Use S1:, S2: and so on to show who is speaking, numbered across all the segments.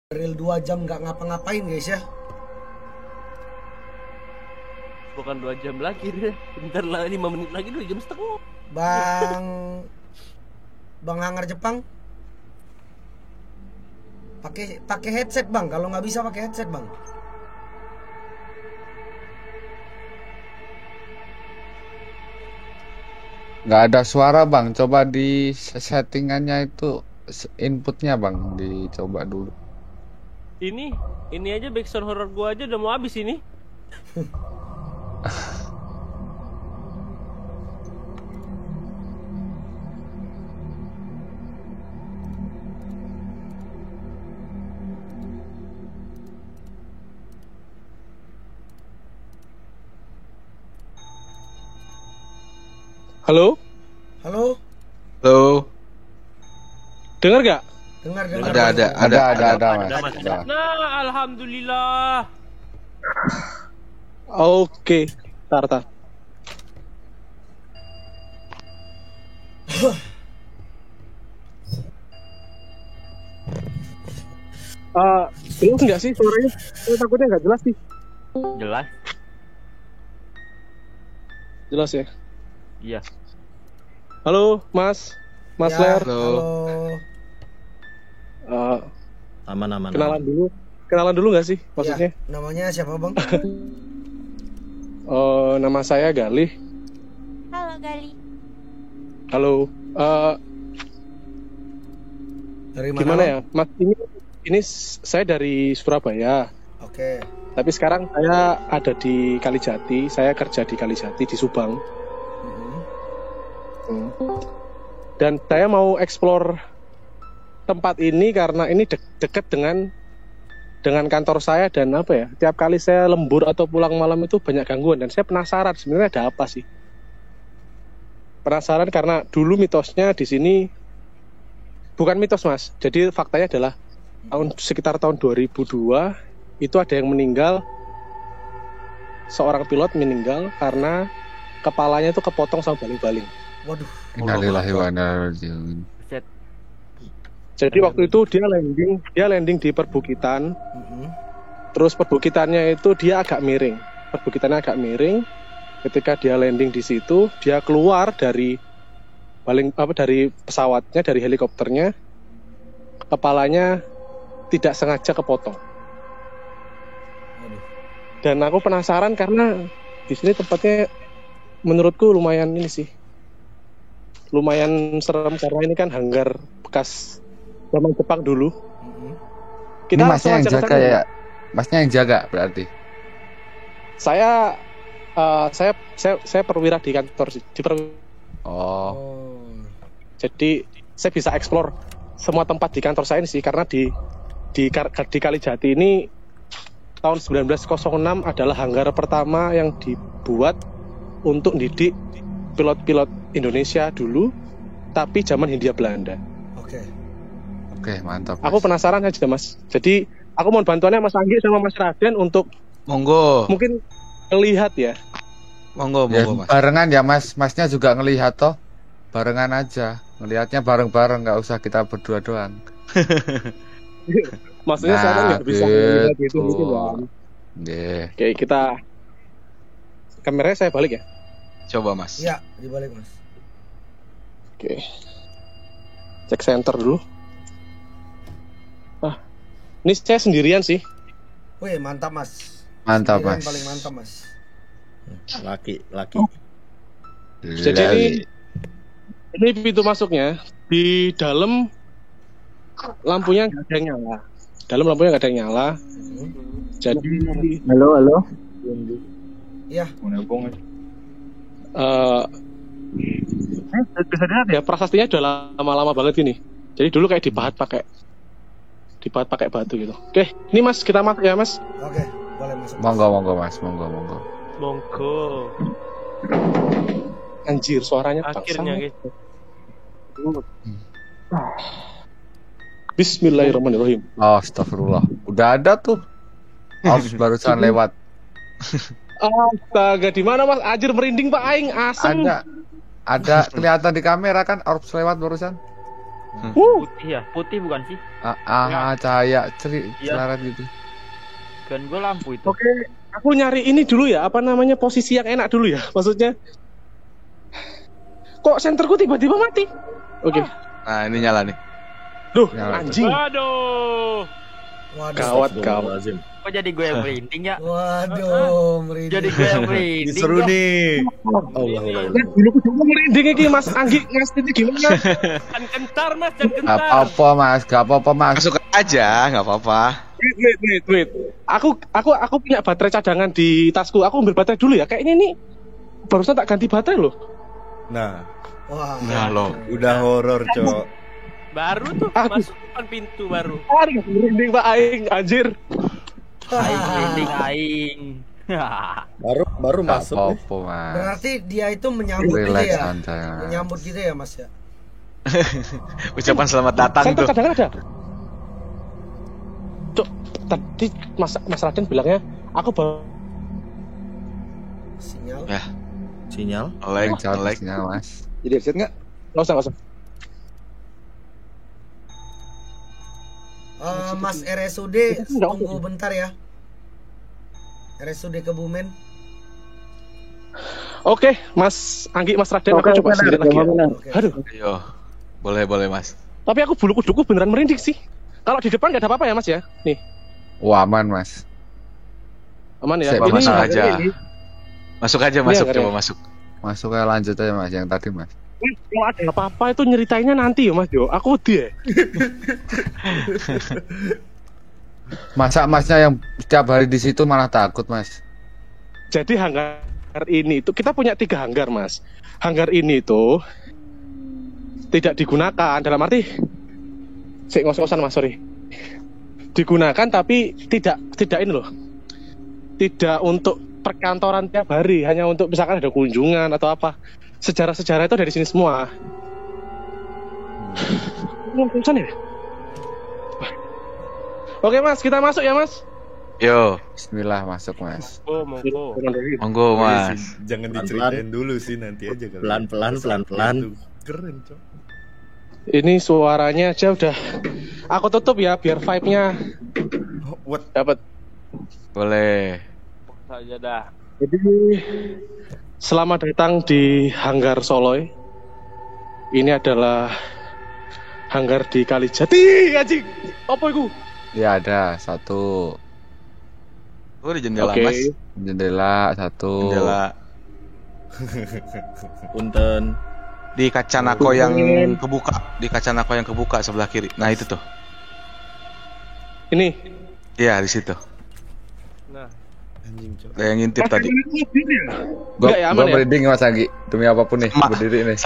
S1: Real 2 jam nggak ngapa-ngapain guys ya.
S2: Bukan 2 jam lagi deh. Bentar lah, 5 menit lagi 2 jam setengah.
S1: Bang Hangar Jepang. Pakai headset Bang, kalau nggak bisa pakai headset Bang.
S3: Nggak ada suara Bang, coba di settingannya itu inputnya Bang, dicoba dulu.
S2: Ini aja backsound horror gua aja udah mau habis ini.
S4: Halo?
S1: Halo?
S5: Halo.
S4: Dengar gak?
S1: Dengar.
S3: Ada Mas.
S2: Nah, alhamdulillah.
S4: Oke. Tar. Jelas nggak sih suaranya? Saya takutnya nggak jelas sih.
S2: Jelas.
S4: Jelas ya?
S2: Iya.
S4: Halo, Mas
S1: Ya,
S4: Ler.
S1: halo.
S5: Aman.
S4: Kenalan dulu nggak sih maksudnya?
S1: Ya, namanya siapa Bang?
S4: Nama saya Galih.
S6: Halo Gali.
S4: Halo.
S1: Dari mana?
S4: Gimana
S1: Bang?
S4: ya, Mas? Ini saya dari Surabaya.
S1: Oke.
S4: Tapi sekarang saya ada di Kalijati. Saya kerja di Kalijati di Subang. Dan saya mau explore tempat ini karena ini dekat dengan kantor saya, dan apa ya, tiap kali saya lembur atau pulang malam itu banyak gangguan, dan saya penasaran sebenarnya ada apa sih. Penasaran karena dulu mitosnya di sini, bukan mitos Mas, jadi faktanya adalah sekitar tahun 2002 itu ada yang meninggal, seorang pilot meninggal karena kepalanya itu kepotong sama baling-baling.
S1: Waduh.
S3: Innalillahi wa inna ilaihi raji'un.
S4: Jadi waktu itu dia landing di perbukitan. Terus perbukitannya itu dia agak miring. Ketika dia landing di situ, dia keluar dari pesawatnya, dari helikopternya. Kepalanya tidak sengaja kepotong. Dan aku penasaran karena di sini tempatnya menurutku lumayan ini sih. Lumayan serem karena ini kan hanggar bekas zaman Jepang dulu.
S3: Ini Masnya yang jaga ya? Masnya yang jaga berarti?
S4: Saya perwira di kantor sih. Jadi saya bisa explore semua tempat di kantor saya ini sih, karena di Kalijati ini tahun 1906 adalah hanggar pertama yang dibuat untuk didik pilot-pilot Indonesia dulu, tapi zaman Hindia Belanda.
S3: Oke, mantap. Mas.
S4: Aku penasaran aja Mas. Jadi aku mohon bantuannya Mas Anggi sama Mas Raden untuk mungkin ngelihat ya.
S5: Monggo Mas.
S3: Barengan ya Mas. Masnya juga ngelihat toh. Barengan aja. Ngelihatnya bareng-bareng, nggak usah kita berdua doang.
S4: Maksudnya saya nggak bisa ngelihat gitu Bang. Oke, kita kameranya saya balik ya.
S5: Coba Mas.
S1: Iya, dibalik Mas.
S4: Oke. Cek center dulu. Ini saya sendirian sih.
S1: Wih, mantap Mas.
S3: Mantap
S1: Sendirian
S3: Mas.
S1: paling mantap Mas.
S5: Laki.
S4: Jadi ini pintu masuknya. Di dalam lampunya nggak ada yang nyala. Jadi
S7: Halo.
S1: Iya.
S4: Bisa dilihat ya, prasastinya udah lama-lama banget gini. Jadi dulu kayak dipahat pakai batu gitu. Oke, ini Mas, kita masuk ya Mas.
S1: Oke, boleh masuk.
S3: Monggo Mas, monggo.
S4: Anjir, suaranya
S2: Akhirnya guys.
S4: Bismillahirrahmanirrahim.
S3: Astagfirullah. Udah ada tuh. Barusan lewat.
S4: Astaga, di mana Mas? Anjir, merinding Pak aing, asem.
S3: Ada kelihatan di kamera kan orbs lewat barusan.
S7: Putih ya, putih bukan sih?
S3: Cahaya
S7: Iya.
S3: celarat gitu.
S7: Kan gue lampu itu.
S4: Oke, aku nyari ini dulu ya, apa namanya posisi yang enak dulu ya, maksudnya. Kok senterku tiba-tiba mati? Oke.
S5: Nah, ini nyala nih.
S4: Duh,
S3: Nyala.
S4: anjing.
S7: Aduh.
S4: Gawat.
S7: Kok jadi gue yang merinding ya?
S1: Waduh, merinding.
S7: Jadi gue yang merinding.
S8: Diseru
S7: ya?
S8: nih.
S5: Allah.
S4: Dulu aku juga merinding iki Mas Anggi, Mas ini gimana?
S7: Jangan kentar mas, jangan
S3: Gak
S7: kentar.
S3: apa-apa mas, gak apa-apa mas.
S5: Masuk aja, nggak apa-apa.
S4: Wait. Aku punya baterai cadangan di tasku. Aku ambil baterai dulu ya. Kayaknya ini barusan tak ganti baterai loh.
S8: Nah,
S1: Wah.
S5: Nah lo.
S8: udah horor, Cok.
S7: Baru tuh
S4: Aku-
S7: masuk depan pintu baru.
S4: Aduh, merinding Pak Aing, anjir.
S7: Aing merinding aing.
S8: Baru
S3: Gak
S8: masuk nih.
S3: apa-apa mas.
S1: Berarti dia itu menyambut gitu
S3: Relax
S1: ya.
S3: santai mas.
S1: Menyambut gitu ya, Mas ya.
S5: Ucapan selamat datang
S4: Senter
S5: tuh.
S4: cadangan ada. Cuk, tadi Mas Raden bilangnya aku baru
S1: Sinyal.
S5: Ya,
S8: Sinyal.
S5: like.
S3: Mas.
S8: Jadi headset nggak?
S4: nggak usah.
S1: Mas RSUD
S4: Enggak,
S1: tunggu bentar ya. RSUD Kebumen.
S4: Oke, Mas Anggi, Mas Raden, aku coba sendiri lagi ya.
S1: Oke.
S4: Aduh,
S5: Ayo. Boleh mas.
S4: tapi aku bulu kuduku beneran merinding sih. Kalau di depan nggak ada apa-apa ya Mas ya? Nih,
S3: Aman mas.
S4: aman ya.
S5: Siapa
S4: Ini
S5: masuk aja.
S4: ini.
S5: Masuk aja,
S4: Ini
S5: masuk
S4: yang
S5: coba
S4: keren.
S5: masuk.
S3: Masuk aja lanjut aja mas, yang tadi mas.
S4: Kalau ada apa-apa itu nyeritainnya nanti ya Mas Jo. Aku dia.
S3: Masa masnya yang setiap hari di situ malah takut mas.
S4: Jadi hanggar ini itu kita punya 3 hanggar Mas. Hanggar ini itu tidak digunakan dalam arti ngos-ngosan Mas, sorry. Digunakan tapi tidak ini loh. Tidak untuk perkantoran tiap hari, hanya untuk misalkan ada kunjungan atau apa. Sejarah-sejarah itu dari sini semua. Ngos-ngosan ya? Wah. Oke Mas, kita masuk ya Mas.
S5: Yo,
S3: Bismillah masuk mas.
S7: Oh, monggo.
S5: monggo mas.
S8: Jangan diceritain dulu sih, nanti aja kali.
S5: Pelan-pelan.
S8: Itu keren, Cok.
S4: Ini suaranya aja udah aku tutup ya biar vibe-nya
S8: What?
S4: dapat.
S5: Boleh.
S7: Saja dah.
S4: Jadi selamat datang di Hanggar Soloy. Ini adalah hanggar di Kalijati, anjing. Apa itu?
S3: Ya ada satu
S5: Oh, di jendela
S4: Oke.
S5: mas.
S3: jendela, satu
S5: Jendela.
S8: Punten.
S5: Di kaca nako yang kebuka. Di kaca nako yang kebuka sebelah kiri. Nah itu tuh.
S4: Ini.
S5: Iya di situ.
S7: Nah,
S8: Anjing, Cok.
S5: Ada yang ngintip tadi.
S3: Gue
S4: Enggak ya, aman ya?
S3: merinding mas Anggi. Demi apapun nih,
S5: Sama.
S3: berdiri nih.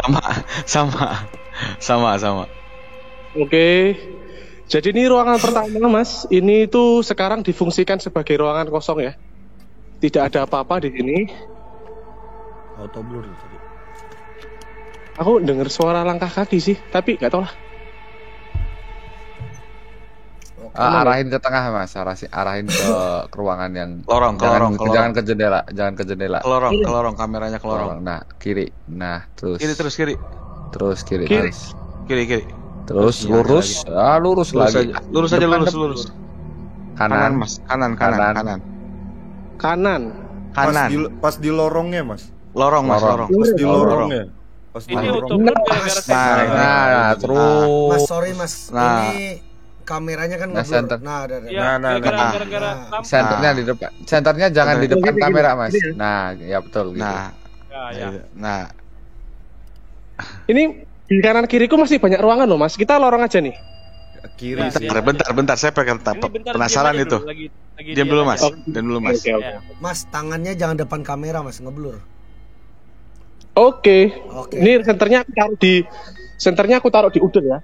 S5: Sama.
S4: Oke. Jadi ini ruangan pertama, Mas. Ini tuh sekarang difungsikan sebagai ruangan kosong ya. Tidak ada apa-apa di sini.
S8: Auto blur tadi.
S4: Aku dengar suara langkah kaki sih, tapi nggak tahu lah.
S3: Arahin ke tengah mas, arahin ke ruangan yang
S5: Lorong, ke lorong, ke
S3: jangan
S5: lorong.
S3: ke jendela.
S5: Ke lorong, kameranya ke lorong.
S3: Nah kiri, nah terus
S5: Kiri terus kiri.
S3: kiri,
S4: Kiri.
S3: terus
S5: Kiri.
S3: terus lurus, lurus lagi.
S5: Lurus aja,
S3: Depan,
S5: lurus.
S3: kanan,
S5: Kanan mas, kanan.
S4: Kanan.
S8: Pas di lorongnya, Mas.
S5: Lorong mas,
S3: Lorong.
S5: lorong.
S8: Pas di
S3: Lorong.
S8: lorongnya. Pas di
S7: ini
S8: lorong.
S7: autoblur gara-gara
S5: Nah,
S3: nah, terus.
S1: Mas, sorry Mas.
S5: Nah.
S1: Ini kameranya kan
S3: Nah,
S1: ngeblur.
S3: center.
S1: Nah, ada.
S7: Ya,
S8: Nah.
S7: gara-gara
S1: Nah.
S7: lampu.
S3: Senternya di depan, senternya jangan di depan kamera mas. Nah, ya betul. Gitu.
S5: Nah,
S7: Ya.
S5: nah.
S4: Ini di kanan kiriku masih banyak ruangan loh, Mas. Kita lorong aja nih.
S8: Kiri
S7: Nah,
S8: sih.
S5: Bentar, saya pengen
S7: Ini bentar,
S5: penasaran
S7: diam aja
S5: itu.
S7: dulu, lagi
S5: Diam dulu mas,
S4: Oh.
S5: diam dulu mas.
S4: Oke.
S1: Mas, tangannya jangan depan kamera, Mas, ngeblur.
S4: Oke.
S1: Oke.
S4: Ini senternya aku taruh di udut ya.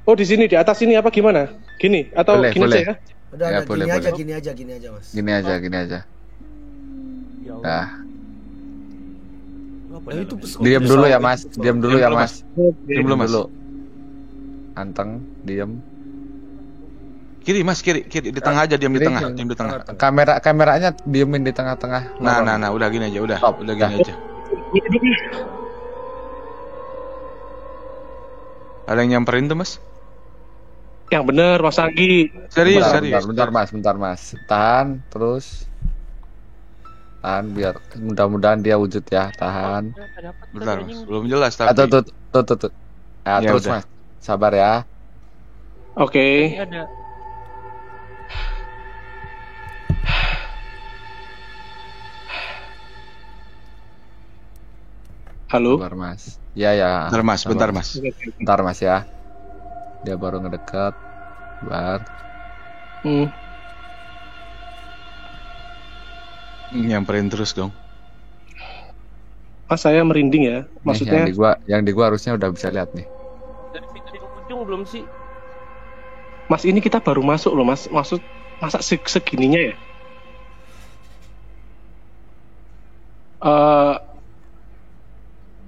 S4: Oh, di sini di atas ini apa gimana? Gini atau
S3: Boleh,
S4: gini
S3: boleh.
S4: aja ya?
S1: Udah,
S3: Ya,
S1: udah,
S3: boleh,
S1: gini aja,
S3: boleh.
S1: gini aja, Mas.
S3: Gini aja.
S7: Ya Allah.
S3: Nah,
S7: Apa
S8: itu
S7: dalamnya?
S3: diam dulu ya mas, diam dulu ya
S5: Diam dulu,
S3: mas.
S5: Diam dulu mas.
S3: Anteng, diam.
S5: Kiri mas, kiri. Di tengah aja, diam di
S3: Kiri,
S5: tengah,
S3: kiri.
S5: diam di tengah.
S3: Kameranya diemin di tengah-tengah.
S5: Nah, udah gini aja, udah
S3: Stop.
S5: gini aja. Ada yang nyamperin tuh mas?
S4: Yang bener Mas Anggi.
S5: Serius,
S3: Bentar,
S5: serius.
S3: bentar mas. Tahan, terus. Tahan biar mudah-mudahan dia wujud ya. Tahan.
S5: Bentar mas, belum jelas
S3: Ah,
S5: tapi.
S3: tuh. Ah,
S5: Ya
S3: terus
S5: udah.
S3: mas. Sabar ya.
S4: Oke.
S2: Ini ada.
S4: Halo.
S3: Sabar mas. Ya ya.
S5: Bentar mas,
S3: Sabar.
S5: bentar mas.
S3: Bentar mas ya. Dia baru ngedeket. Sabar.
S4: Hmm.
S5: Nyamperin terus dong.
S4: Mas saya merinding ya.
S3: Nih,
S4: Maksudnya
S3: yang di gua harusnya udah bisa lihat nih.
S2: Dari ujung belum sih?
S4: Mas ini kita baru masuk loh Mas. Maksud masa segininya ya?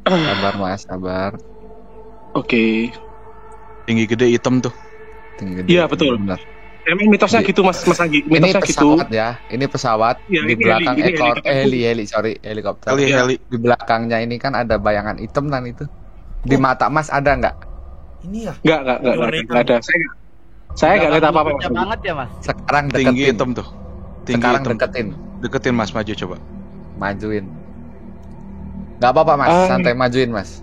S3: Sabar mas, sabar.
S4: Oke.
S5: Tinggi gede hitam tuh.
S3: Tinggi
S4: Iya, betul.
S3: Benar.
S4: Emang mitosnya gitu Mas Anggi.
S3: Ini
S4: Mitosnya gitu.
S3: pesawat ya. Ini pesawat
S4: Ya,
S3: di
S4: ini
S3: belakang
S4: heli, ini
S3: ekor
S4: heli.
S3: helikopter.
S5: Heli.
S3: Di belakangnya ini kan ada bayangan hitam kan itu. Di mata Mas ada nggak?
S1: Ini ya.
S4: Enggak ada. Saya enggak lihat apa-apa. Mas.
S9: banget ya mas.
S3: Sekarang
S5: Tinggi
S3: deketin.
S5: hitam tuh. Tinggi
S3: Sekarang
S5: hitam.
S3: deketin.
S5: Deketin mas, maju coba.
S3: Majuin. Nggak apa-apa Mas, santai majuin Mas.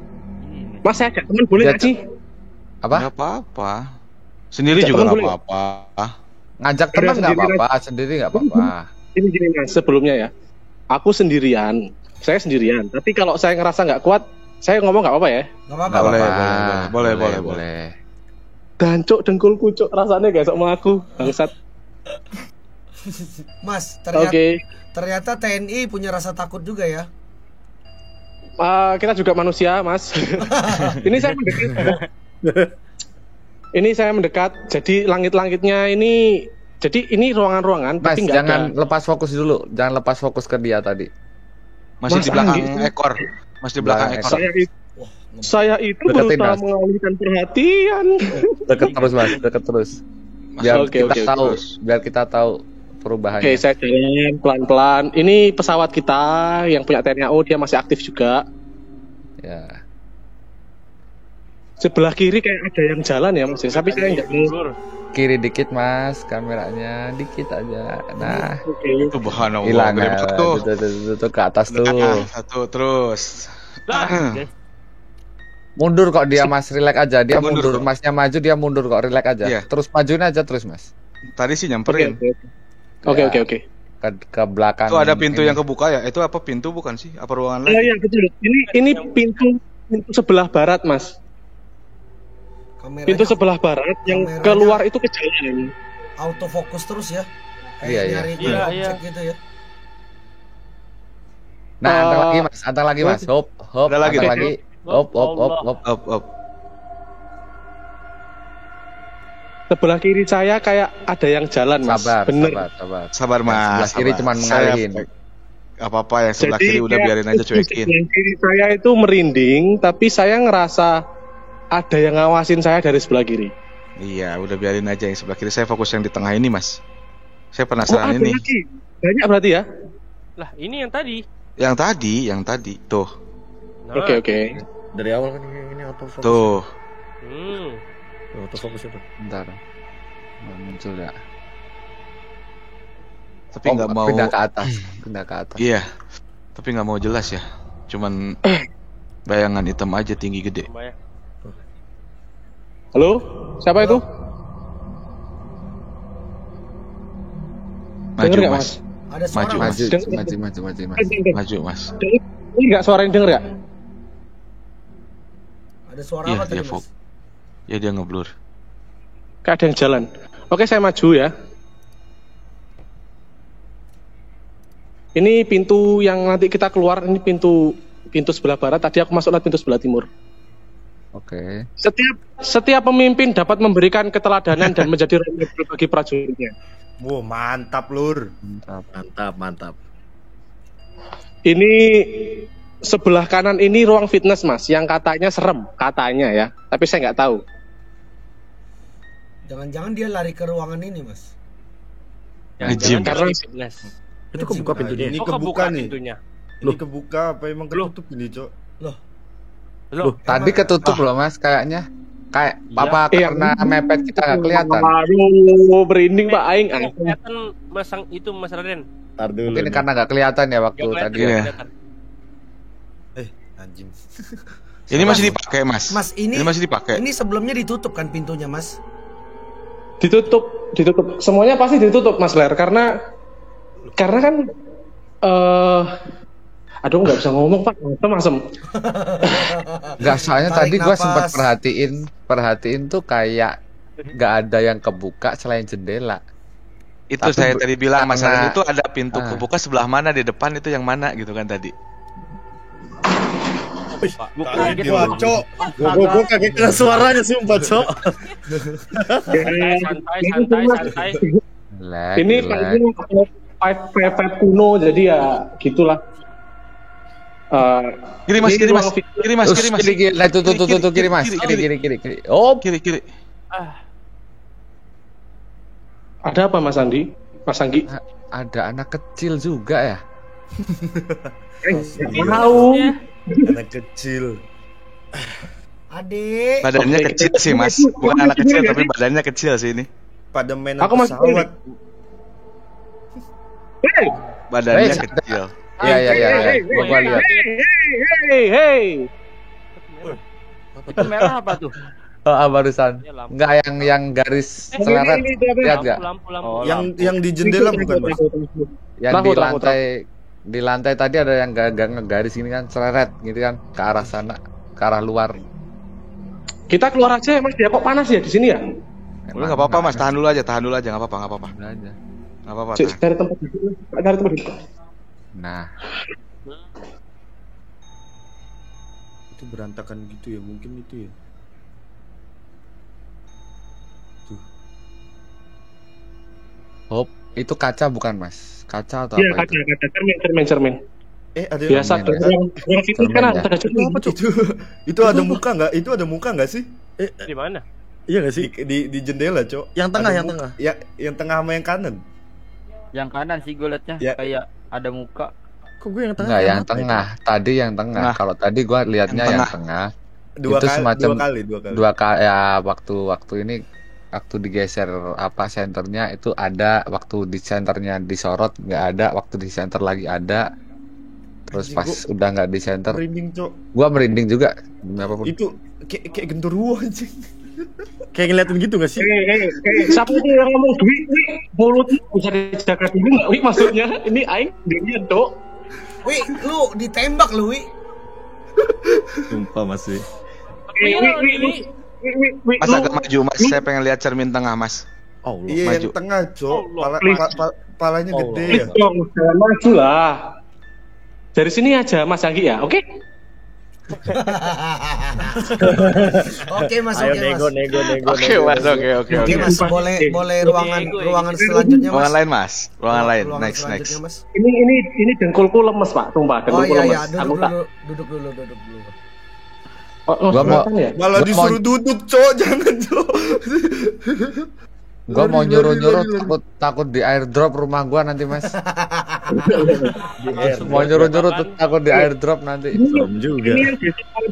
S4: Mas saya ada teman boleh nggak sih?
S3: Apa?
S5: Gak apa-apa. Sendiri
S4: Ajak
S5: juga
S4: temen
S5: gak
S4: boleh?
S5: apa-apa.
S3: Ngajak
S4: Udah
S3: teman nggak
S4: sendiri
S3: apa-apa, sendiri nggak apa-apa.
S4: Ini gini Mas, sebelumnya ya. Aku sendirian. Saya sendirian. Tapi kalau saya ngerasa nggak kuat, saya ngomong nggak apa-apa ya.
S1: Nggak apa-apa.
S3: Nggak
S5: Boleh,
S3: apa-apa.
S5: boleh.
S4: Dancuk dengkulku cuk rasanya gak sok aku. Bangsat.
S1: Mas,
S4: Oke.
S1: ternyata TNI punya rasa takut juga ya.
S4: Kita juga manusia, Mas. Ini saya mendekat. Ini saya mendekat. Jadi langit-langitnya ini, jadi ini ruangan-ruangan.
S3: Mas,
S4: tapi nggak
S3: jangan
S4: ada.
S3: lepas fokus dulu. Jangan lepas fokus ke dia tadi.
S5: Masih
S4: Mas
S5: di belakang
S4: Anggi.
S5: ekor. Masih di belakang
S3: Belakang
S5: ekor.
S4: Saya itu
S3: Deketin,
S4: berusaha
S3: Mas.
S4: mengalihkan perhatian.
S3: Deket terus Mas, deket terus.
S5: Mas,
S3: Biar
S4: oke,
S3: kita
S4: oke,
S3: tahu,
S5: terus.
S3: biar kita tahu perubahannya.
S4: Oke, saya jalan pelan-pelan. Ini pesawat kita yang punya TNI AU, dia masih aktif juga.
S3: Ya.
S4: Sebelah kiri kayak ada yang jalan ya, Mas. Tapi saya nggak mau.
S3: Kiri dikit Mas, kameranya dikit aja. Nah,
S4: Oke.
S5: Subhanallah.
S3: hilang
S5: Gede
S3: ya.
S5: banget tuh.
S3: Tuh, ke atas tuh.
S5: Nah, satu terus.
S2: Guys,
S3: Mundur kok dia Mas, relax aja. Dia
S5: Mundur
S3: mundur,
S5: kok.
S3: Masnya maju, dia mundur kok, relax aja.
S5: Iya.
S3: Terus majuin aja terus Mas.
S5: Tadi sih
S4: Oke,
S5: nyamperin.
S4: oke,
S3: Ya.
S4: oke.
S3: Ke belakang.
S5: Itu ada pintu
S3: ini.
S5: yang kebuka ya? Itu apa pintu bukan sih? Apa ruangan
S4: Iya,
S5: lagi?
S4: iya, betul. Ini pintu sebelah barat, Mas.
S1: Kameranya
S4: Pintu sebelah barat yang
S1: kameranya-
S4: keluar itu ke jalan.
S1: autofokus terus ya. Kayak
S3: Iya, iya.
S1: nyari
S2: Iya,
S1: objek
S2: iya.
S1: gitu ya.
S3: Nah, anteng
S4: Eh,
S3: lagi Mas, anteng lagi Mas. Hop, hop,
S5: Ada lagi
S3: anteng
S5: tuh.
S3: lagi. Hop, hop, hop, hop.
S5: Up.
S4: Sebelah kiri saya kayak ada yang jalan, Mas.
S3: Sabar,
S4: Bener.
S3: sabar.
S5: Sabar mas.
S3: Sebelah kiri
S5: sabar.
S3: cuman
S5: Saya-
S3: mengalihin.
S5: Apa-apa ya sebelah
S4: Jadi
S5: kiri udah
S4: kayak
S5: biarin aja cuekin.
S4: Sebelah kiri saya itu merinding, tapi saya ngerasa ada yang ngawasin saya dari sebelah kiri.
S5: Iya, udah biarin aja yang sebelah kiri. Saya fokus yang di tengah ini mas. Saya
S4: Oh,
S5: penasaran
S4: ada
S5: ini.
S4: lagi. Banyak berarti ya?
S2: lah ini yang tadi.
S5: Yang tadi. Tuh.
S2: Nah,
S4: Oke, oke.
S8: Dari awal kan ini autofokus.
S5: Tuh.
S2: Hmm.
S8: Autofokus itu.
S3: Bentar. Nggak muncul ya.
S5: Tapi
S3: Oh,
S5: nggak mau.
S3: pindah ke atas. Pindah ke atas.
S5: Iya. Tapi nggak mau jelas ya. Cuman bayangan hitam aja tinggi gede.
S2: Lumayan.
S4: Halo? Siapa itu?
S5: Maju
S4: Denger nggak,
S5: mas.
S1: Ada suara
S5: Maju,
S1: Mas.
S3: Maju,
S4: Dengar.
S3: maju, Mas.
S5: Maju mas.
S4: Ini nggak suara yang denger ya?
S1: Ada suara
S5: Iya,
S1: apa
S5: dia
S1: tadi
S5: fok.
S1: Mas?
S5: Ya dia ngeblur.
S4: Kayak ada yang jalan. Oke, saya maju ya. Ini pintu yang nanti kita keluar, ini pintu sebelah barat. Tadi aku masuk lewat pintu sebelah timur.
S3: Oke.
S4: Setiap pemimpin dapat memberikan keteladanan dan menjadi role model bagi prajuritnya.
S8: Wow, mantap lur.
S3: Mantap.
S8: Mantap.
S4: Ini sebelah kanan ini ruang fitness, Mas, yang katanya serem, katanya ya. Tapi saya nggak tahu.
S1: Jangan-jangan dia lari ke ruangan ini, Mas.
S5: Nge-gym.
S4: Karena
S2: Fitness.
S8: Itu kebuka pintunya. Ini
S2: Oh,
S8: kebuka nih.
S2: pintunya.
S8: Ini kebuka apa emang ketutup ini, Cok?
S2: Loh,
S3: Tadi
S1: Emang-
S3: ketutup loh Mas kayaknya. Kayak apa karena mepet kita nggak kelihatan?
S4: Aduh, berinding Pak Aing.
S2: Kelihatan masang itu Mas Raden.
S8: Tar dulu.
S3: Mungkin
S8: nih.
S3: karena nggak kelihatan ya waktu
S2: Nggak
S3: tadi.
S2: kelihatan,
S3: Ya.
S2: nggak kelihatan.
S8: Anjing.
S5: Ini masih dipakai, Mas.
S1: Mas, ini
S5: masih dipakai.
S1: Ini sebelumnya ditutup kan pintunya, Mas?
S4: Ditutup. Semuanya pasti ditutup, Mas Ler, karena kan aduh nggak bisa ngomong Pak, masem.
S3: Nggak, soalnya
S1: Tarik
S3: tadi gue
S1: napas.
S3: sempat perhatiin tuh kayak nggak ada yang kebuka selain jendela.
S5: Itu
S3: Tapi
S5: saya tadi bilang Mas
S3: karena-
S5: Raden itu ada pintu kebuka sebelah mana di depan itu yang mana gitu kan tadi.
S2: Gua kaget
S8: Gila,
S2: loh.
S8: Cok. Gua kaget dengan suaranya sumpah, Cok.
S2: Santai.
S4: Ini Pak kuno, jadi ya gitulah.
S5: Kiri Mas,
S4: ini
S5: kiri Mas.
S4: ruang
S5: Kiri Mas, kiri Mas.
S3: Kiri. Nah, tuh kiri Mas. Kiri. Oh,
S5: Kiri.
S4: Ada apa Mas Andi? Mas Anggi?
S3: ada anak kecil juga ya.
S4: Tahu.
S8: Anak kecil.
S1: Adik.
S5: Badannya
S4: Oke,
S5: kecil
S4: kita-
S5: sih Mas. Bukan anak kecil tapi badannya kecil sih ini.
S8: Pada main
S4: Aku masih
S8: pesawat.
S4: Hey,
S5: Badannya
S3: Hey,
S5: kecil.
S3: Iya. Gua lihat.
S4: hey.
S2: Itu merah apa tuh?
S3: Oh, barusan.
S2: Ya, lampu.
S3: Enggak yang garis seleret. Lihat nggak?
S2: Lampu.
S8: Yang di jendela bukan, Mas?
S3: Yang
S4: Lampu,
S3: di
S4: lampu,
S3: lantai tadi ada yang ngegaris ini kan seleret gitu kan ke arah sana, ke arah luar.
S4: Kita keluar aja Mas, dia kok panas ya di sini ya?
S5: Udah enggak apa-apa Mas, tahan dulu aja, enggak apa-apa.
S3: Udah aja.
S5: Enggak apa-apa.
S4: Cik,
S5: tahan.
S4: cari tempat duduk. Cari tempat duduk.
S3: Nah,
S8: Itu berantakan gitu ya, mungkin itu ya.
S3: Hop, itu kaca bukan Mas? Kaca atau
S4: Iya,
S3: apa itu?
S4: kaca, cermin.
S8: Ada
S4: Biasa
S3: cermin ya?
S4: yang itu
S3: Cermin
S4: kan
S3: ya?
S4: ada cermin apa Cuk?
S8: itu ada muka nggak? Itu ada muka nggak sih?
S2: Di mana?
S8: Iya nggak sih? Di jendela, Cok. Yang tengah,
S9: yang tengah.
S8: Ya, yang tengah sama yang kanan.
S9: Yang kanan sih gue liatnya
S8: Ya.
S9: kayak ada muka.
S8: Kok gue yang tengah?
S3: Enggak, yang
S8: apa ya?
S3: tengah. Tadi yang tengah.
S5: Tengah.
S3: Kalau tadi gua lihatnya
S5: Yang
S3: yang
S5: tengah.
S3: tengah.
S8: Dua
S3: itu
S8: kali,
S3: semacam
S8: dua kali.
S3: Dua kali ya, waktu ini waktu digeser apa senternya itu ada, waktu di senternya disorot nggak ada, waktu di center lagi ada, terus
S8: Anjing,
S3: pas udah nggak di center
S8: Merinding, Cok.
S3: gua merinding juga apapun.
S8: Itu kayak genderuwo anjing. Kayak ngeliatin gitu gak sih?
S4: Siapa itu yang ngomong duit? Mulutnya bisa dijaga dulu nggak? Wih, maksudnya ini aing dia Dok.
S1: Wih, lu ditembak lu, Wi.
S8: Sumpah Mas.
S4: Wih.
S5: Mas agak maju Mas, saya pengen lihat cermin tengah Mas.
S8: Allah. Iya,
S5: Maju.
S8: yang tengah, Cok. Palanya gede ya.
S4: Please dong, jangan maju lah. Dari sini aja Mas Anggi ya, oke?
S1: Oke, Mas,
S8: Ayo
S1: oke, Mas.
S8: nego.
S5: Oke Mas, oke.
S1: Oke, Mas, boleh ruangan selanjutnya, Mas.
S5: Ruangan lain Mas, ruangan lain.
S1: Ruangan
S5: Next.
S1: selanjutnya, Mas.
S4: Ini dengkulku lemes Pak, sumpah
S1: Oh
S4: dengkulku
S1: iya,
S4: lemes.
S1: iya,
S4: Aku tak.
S1: duduk dulu.
S3: Gua mau-
S4: ya?
S8: Malah disuruh duduk, Cok. Jangan, Cok.
S3: Gua mau
S8: Lari.
S3: nyuruh takut di airdrop rumah gua nanti Mas. Mau nyuruh takut di airdrop nanti.
S8: Serem juga.
S4: Ini yang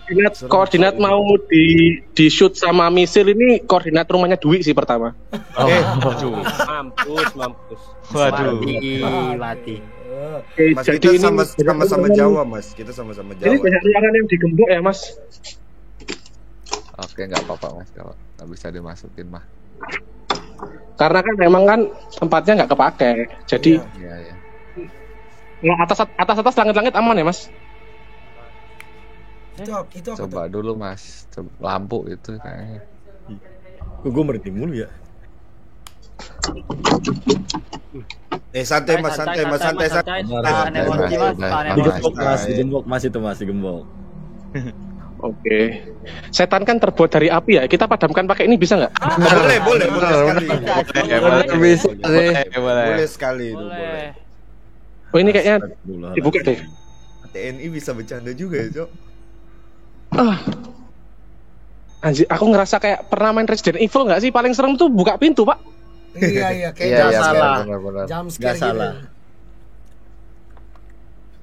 S4: biasa koordinat mau di shoot sama misil ini koordinat rumahnya Dwi sih pertama.
S5: Waduh.
S2: Mampus.
S5: Waduh.
S9: Mati.
S8: Mas, kita sama-sama Jawa, Mas. Kita sama-sama
S4: Ini
S8: Jawa.
S4: banyak ruangan yang digembok ya Mas.
S3: Oke, nggak apa-apa Mas kalau nggak bisa dimasukin mah.
S4: Karena kan memang kan tempatnya nggak kepake. Jadi
S3: Iya.
S4: nah, atas langit-langit aman ya Mas.
S1: Itu apa tuh?
S3: Coba dulu Mas, lampu itu kayaknya.
S8: Gue merinding mulu ya. Santai Mas.
S9: Tahan emosi Mas, tahan emosi.
S8: Digembok Mas itu Mas, digembok.
S4: Oke. Setan kan terbuat dari api ya. Kita padamkan pakai ini bisa nggak?
S8: Boleh sekali.
S3: Bisa sih.
S8: Boleh sekali itu,
S2: Boleh.
S8: boleh.
S4: Oh ini kayaknya dibuka deh.
S8: TNI bisa bercanda juga ya, Cok.
S4: Anjir, aku ngerasa kayak pernah main Resident Evil nggak sih? Paling serem tuh buka pintu Pak.
S1: Iya, kayak
S3: Iya,
S9: salah.
S3: benar.
S1: jam
S9: Nggak
S1: scare
S9: salah.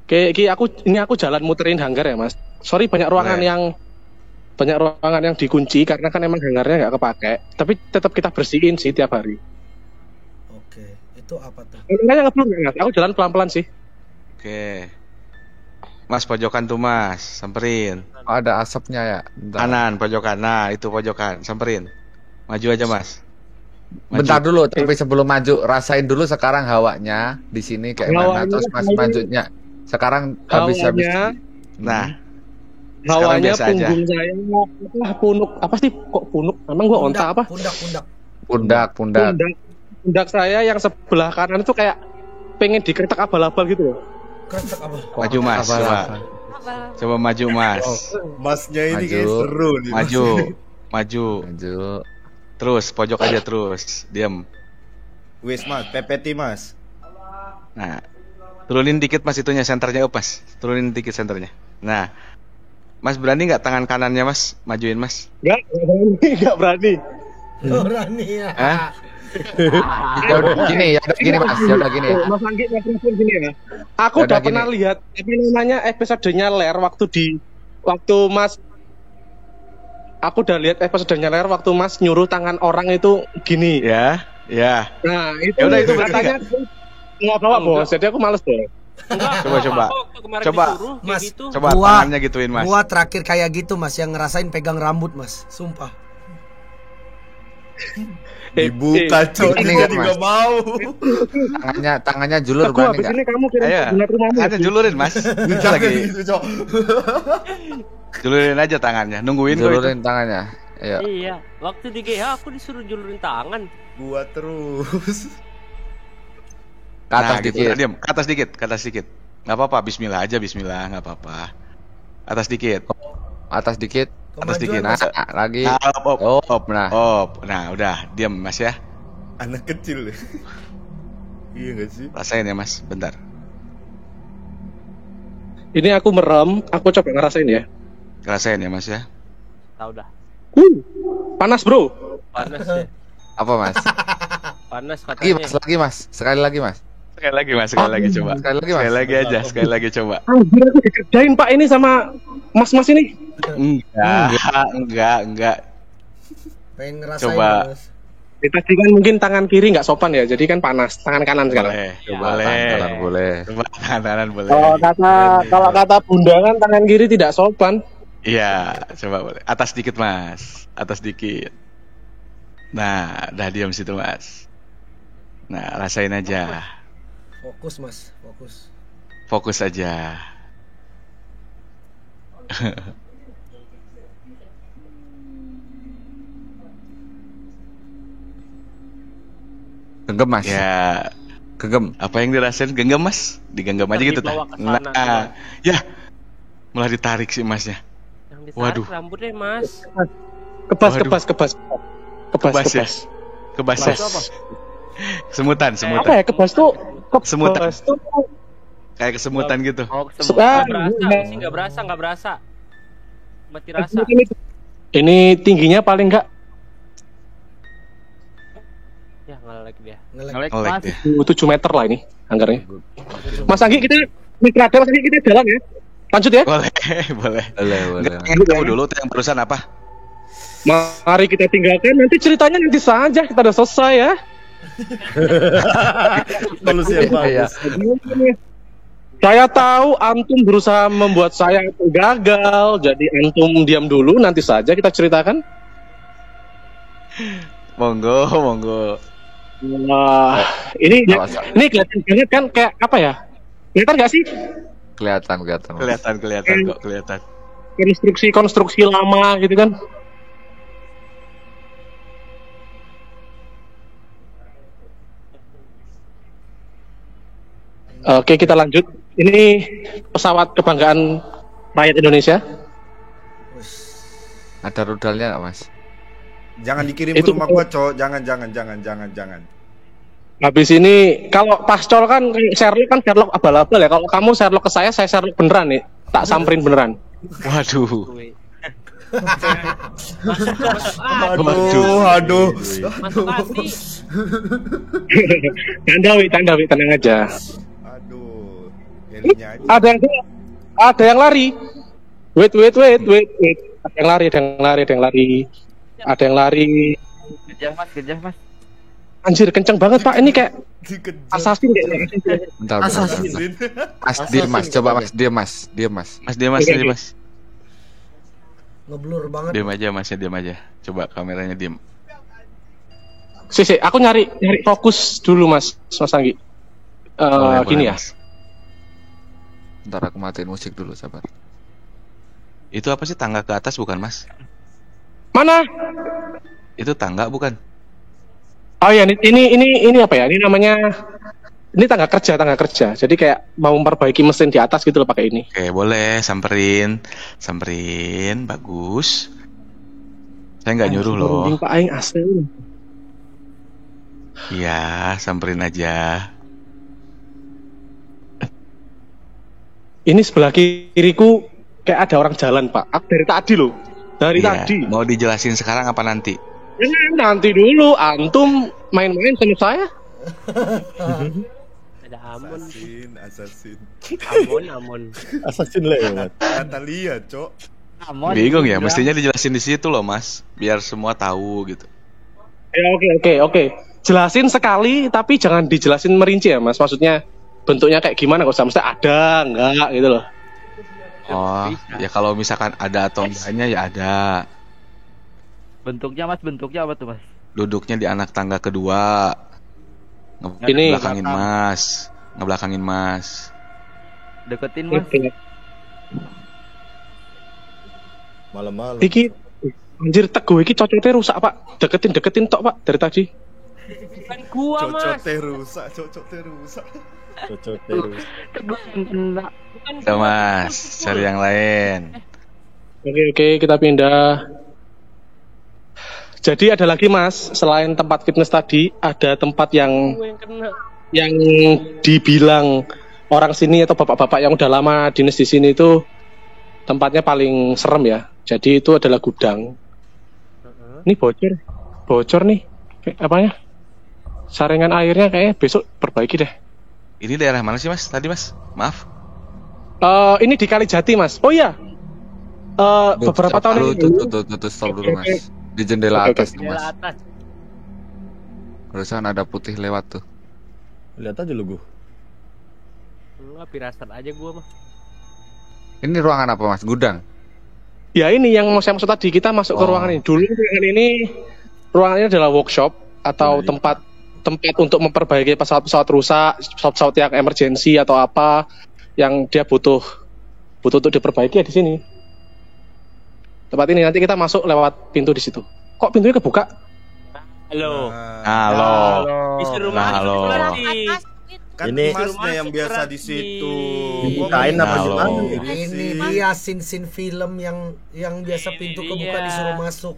S4: Kayak aku jalan muterin hanggar ya Mas. Sorry banyak ruangan
S3: Boleh.
S4: yang banyak ruangan yang dikunci karena kan emang hangarnya nggak kepake. Tapi tetap kita bersihin sih tiap hari.
S1: Oke, itu apa tuh?
S4: Makanya ngebelum nggak? Aku jalan pelan-pelan sih.
S5: Oke. Mas pojokan tuh mas, samperin.
S3: Ada asapnya ya. Bentar.
S5: Kanan pojokan, nah itu pojokan, samperin. Maju aja mas. Maju.
S3: Bentar dulu, tapi sebelum maju rasain dulu sekarang hawanya di sini kayak mana. Terus mas majunya. Sekarang habis.
S5: Nah.
S4: Hawanya
S5: biasa aja.
S4: punggung saya punuk apa sih kok punuk? Emang gua onta apa? Pundak saya yang sebelah kanan itu kayak pengen dikeretak abal-abal gitu loh.
S1: Keretak apa?
S5: Maju mas, coba maju mas.
S8: Masnya ini kayak seru nih.
S5: Maju. Terus pojok aja terus, diam.
S8: Wis mas, PPT mas.
S5: Nah, turunin dikit mas itunya senternya mas. Turunin dikit senternya. Nah, mas berani nggak tangan kanannya mas majuin mas?
S4: Nggak berani.
S1: Berani ya.
S5: Hah?
S3: Ya udah gini mas, ya udah gini.
S4: Mas Anggi gini ya. Aku udah pernah lihat apa namanya episodenya Ler waktu Mas. Aku udah lihat episodenya Ler waktu Mas nyuruh tangan orang itu gini.
S5: Ya.
S4: Nah itu.
S5: Ya udah itu
S4: katanya nggak bawa bos. Jadi aku males deh.
S5: Coba
S1: Mas,
S5: gitu. Coba tangannya gituin mas.
S1: Gua terakhir kayak gitu mas, yang ngerasain pegang rambut mas, sumpah.
S8: Dibuka cok, ini juga mau.
S3: Tangannya julur
S4: aku
S3: berani
S4: habis
S3: nggak?
S4: ini kamu kirim rumahmu.
S5: Tangannya julurin mas. Lagi
S8: Gitu cok.
S5: julurin aja tangannya, nungguin kok itu.
S3: Julurin tangannya. Ayo.
S2: Iya, waktu di GH aku disuruh julurin tangan.
S8: Gua terus.
S3: Ke atas
S5: Gitu.
S3: dikit.
S5: Nah, diam, ke atas dikit. Nggak apa-apa, bismillah aja, bismillah, nggak apa-apa. Atas dikit.
S3: Atas dikit.
S5: Atas dikit.
S3: Nah, lagi.
S5: Nah,
S3: Op, nah.
S5: Nah, udah, diam mas ya.
S8: Anak kecil. Iya nggak sih?
S5: Rasain ya mas, bentar.
S4: Ini aku merem, aku coba ngerasain ya.
S5: Rasain ya mas ya.
S2: Tahu dah.
S4: Panas bro.
S2: Panas ya.
S3: Apa mas?
S2: Panas
S3: Lagi
S2: katanya.
S3: mas. Sekali lagi mas.
S5: Sekali lagi mas, sekali lagi coba. Sekali lagi coba.
S4: Anjir aku dikerjain pak ini sama mas-mas ini.
S5: Enggak.
S1: Pengen ngerasain
S5: Coba.
S1: mas.
S4: Tadi kan mungkin tangan kiri nggak sopan ya, jadi kan panas. Tangan kanan sekarang.
S5: Boleh.
S3: Coba
S5: Tangan kanan boleh.
S4: Kalau kata bunda kan tangan kiri tidak sopan.
S5: Iya, coba boleh. Atas dikit mas, atas dikit. Nah, dah diam situ mas. Nah, rasain aja.
S1: Fokus mas, fokus.
S5: Fokus aja.
S3: genggam mas.
S5: Ya,
S3: Genggam.
S5: apa yang dirasain? Genggam mas? Digenggam aja gitu
S2: Dibawa
S5: tah.
S2: ke sana,
S5: Nah, ya, malah ditarik sih masnya.
S2: Yang ditarik
S5: Waduh.
S2: rambutnya mas.
S4: Kebas.
S5: Ya. Kebas ya. Semutan.
S4: Apa ya kebas tuh?
S5: Semutan.
S4: Kebas tuh
S5: Kayak kesemutan gitu.
S2: Oh,
S4: Ah,
S2: nggak berasa. Mati rasa.
S4: ini tingginya paling nggak
S2: Ya ngelek dia.
S1: Ngelek.
S5: Ngelek
S9: Mas.
S5: dia.
S4: 7 meter lah ini anggarnya. Mas Anggi kita mitra Mas Anggi kita jalan ya. Lanjut ya.
S5: Boleh.
S3: Boleh.
S5: Enggak, tahu dulu tuh yang barusan apa?
S4: Mari kita tinggalkan. Nanti ceritanya nanti saja kita udah selesai ya.
S8: Solusi yang bagus.
S4: Saya tahu antum berusaha membuat saya gagal. Jadi antum diam dulu. Nanti saja kita ceritakan.
S5: Monggo.
S4: Wah, ini kelihatan banget kan kayak apa ya? Kelihatan nggak sih?
S3: Kelihatan.
S5: Kelihatan.
S4: Konstruksi lama gitu kan? Oke, kita lanjut. Ini pesawat kebanggaan rakyat Indonesia.
S3: Ada rudalnya nggak mas?
S8: Jangan dikirim
S4: Itu
S8: ke rumah gua, cok. Jangan.
S4: Habis ini kalau pascol kan Sherlock abal-abal ya. Kalau kamu Sherlock ke saya Sherlock beneran nih. Tak samperin beneran.
S5: Waduh.
S8: Aduh.
S2: Masuk hati.
S4: Tandawi, tenang aja.
S8: Aduh. Helinya aja.
S4: Ada yang lari. Wait. Ada yang lari, ada yang lari, ada yang lari. Ada yang lari.
S9: Kejar mas.
S4: Anjir, kenceng banget Pak. Ini kayak
S8: Dikejar.
S4: assassin kayaknya.
S3: Bentar.
S8: Assassin.
S3: Mas, diam mas, coba mas, diam mas.
S5: Mas diam mas, diam mas.
S1: Ngeblur banget.
S5: Diam aja mas, ya diam aja. Coba kameranya diam.
S4: Sih, aku nyari fokus dulu Mas Anggi.
S5: Boleh,
S4: Gini
S5: boleh,
S4: ya.
S5: Mas.
S3: Bentar aku matiin musik dulu, sabar.
S5: Itu apa sih, tangga ke atas bukan mas?
S4: Mana?
S5: Itu tangga bukan?
S4: Oh ya, ini apa ya? Ini namanya tangga kerja. Jadi kayak mau memperbaiki mesin di atas gitu loh pakai ini.
S5: Oke, boleh, samperin, bagus. Saya nggak nyuruh loh.
S4: Pak Aing asli.
S5: Iya, samperin aja.
S4: Ini sebelah kiriku kayak ada orang jalan Pak. Aku dari tadi loh. Dari
S5: Iya.
S4: tadi.
S5: Mau dijelasin sekarang apa nanti?
S4: Nanti dulu. Antum main-main sama saya.
S7: Ada Amon.
S8: Assassin.
S7: Amon.
S8: Assassin lewat. Natalia, Cok.
S5: Bingung ya, mestinya dijelasin di situ loh mas, biar semua tahu gitu.
S4: Ya, oke. Jelasin sekali, tapi jangan dijelasin merinci ya Mas. Maksudnya bentuknya kayak gimana? Kalau mesti ada, enggak gitu loh.
S5: Oh, ya kalau misalkan ada atau enggaknya ya ada.
S9: Bentuknya apa tuh mas?
S5: Duduknya di anak tangga kedua.
S4: Ini
S5: Ngebelakangin mas.
S9: Deketin mas.
S8: Malam-malam.
S4: Iki anjir teguh iki cocoknya rusak Pak. Deketin tok Pak dari tadi.
S7: Kan gua mas.
S8: Cocok terusak.
S7: Bukan
S5: Udah mas, cari yang lain.
S4: Oke, kita pindah. Jadi ada lagi Mas, selain tempat fitness tadi, ada tempat yang
S7: gua yang kena.
S4: yang dibilang orang sini atau bapak-bapak yang udah lama dinas di sini itu tempatnya paling serem ya. Jadi itu adalah gudang. Ini bocor nih. Kayak apanya? Saringan airnya kayaknya besok perbaiki deh.
S5: Ini daerah mana sih mas? Tadi mas, maaf.
S4: Ini di Kalijati Mas. Oh iya. Beberapa tahun ini.
S3: Tuh, stop dulu mas. Di jendela
S4: Oke.
S3: atas tuh mas.
S7: Jendela atas.
S3: Barusan ada putih lewat tuh.
S8: Lihat aja lu, Gu.
S7: Enggak, pirasat aja gua mah.
S3: Ini ruangan apa mas? Gudang?
S4: Ya ini yang mau saya maksud tadi, kita masuk ke ruangan ini. Dulu ruangan ini adalah workshop atau tempat untuk memperbaiki pesawat-pesawat rusak, pesawat-pesawat yang emergensi atau apa yang dia butuh untuk diperbaiki ya di sini. Tempat ini nanti kita masuk lewat pintu di situ. Kok pintunya kebuka?
S7: Halo.
S5: Halo.
S7: Disuruh
S5: Nah,
S7: masuk
S5: halo.
S7: berarti.
S8: Kan
S1: Ini-
S8: masnya yang biasa di situ.
S1: Dibukain
S8: Kok
S1: apa
S8: main
S5: gimana?
S8: sendiri
S1: Ini
S8: sih?
S1: dia sin film yang biasa pintu kebuka
S7: dia.
S1: disuruh masuk.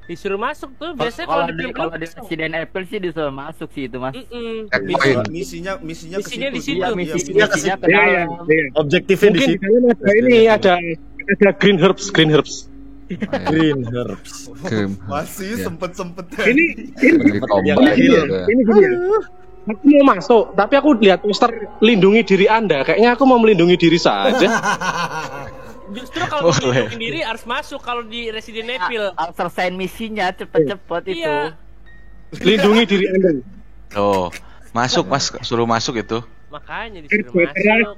S7: Disuruh masuk tuh biasanya kalau di film
S9: Kalau di Resident Evil sih disuruh masuk sih itu mas.
S3: Checkpoint.
S8: Misinya
S7: Misinya
S8: ke
S7: di
S8: situ.
S7: situ.
S8: Iya,
S9: Misinya ke
S8: misinya
S9: dalam.
S8: Objektifnya di
S4: Mungkin di
S8: situ.
S4: dalam ada ini ada green herbs.
S8: Green herbs. Masih
S3: Iya.
S8: sempet-sempetnya.
S4: Ini
S3: Lagi combat
S8: Yang
S3: gitu
S8: lahir.
S3: ya.
S4: ini gini ya. Aku mau masuk, tapi aku lihat poster lindungi diri Anda. Kayaknya aku mau melindungi diri saja.
S7: Justru kalau
S5: Boleh.
S7: melindungi diri harus masuk kalau di Resident Evil.
S9: Harus selesaiin misinya cepet-cepet itu.
S7: Iya.
S4: Lindungi diri Anda.
S5: Tuh, masuk mas, suruh masuk itu.
S7: Makanya disuruh
S4: Kerja keras,
S7: masuk.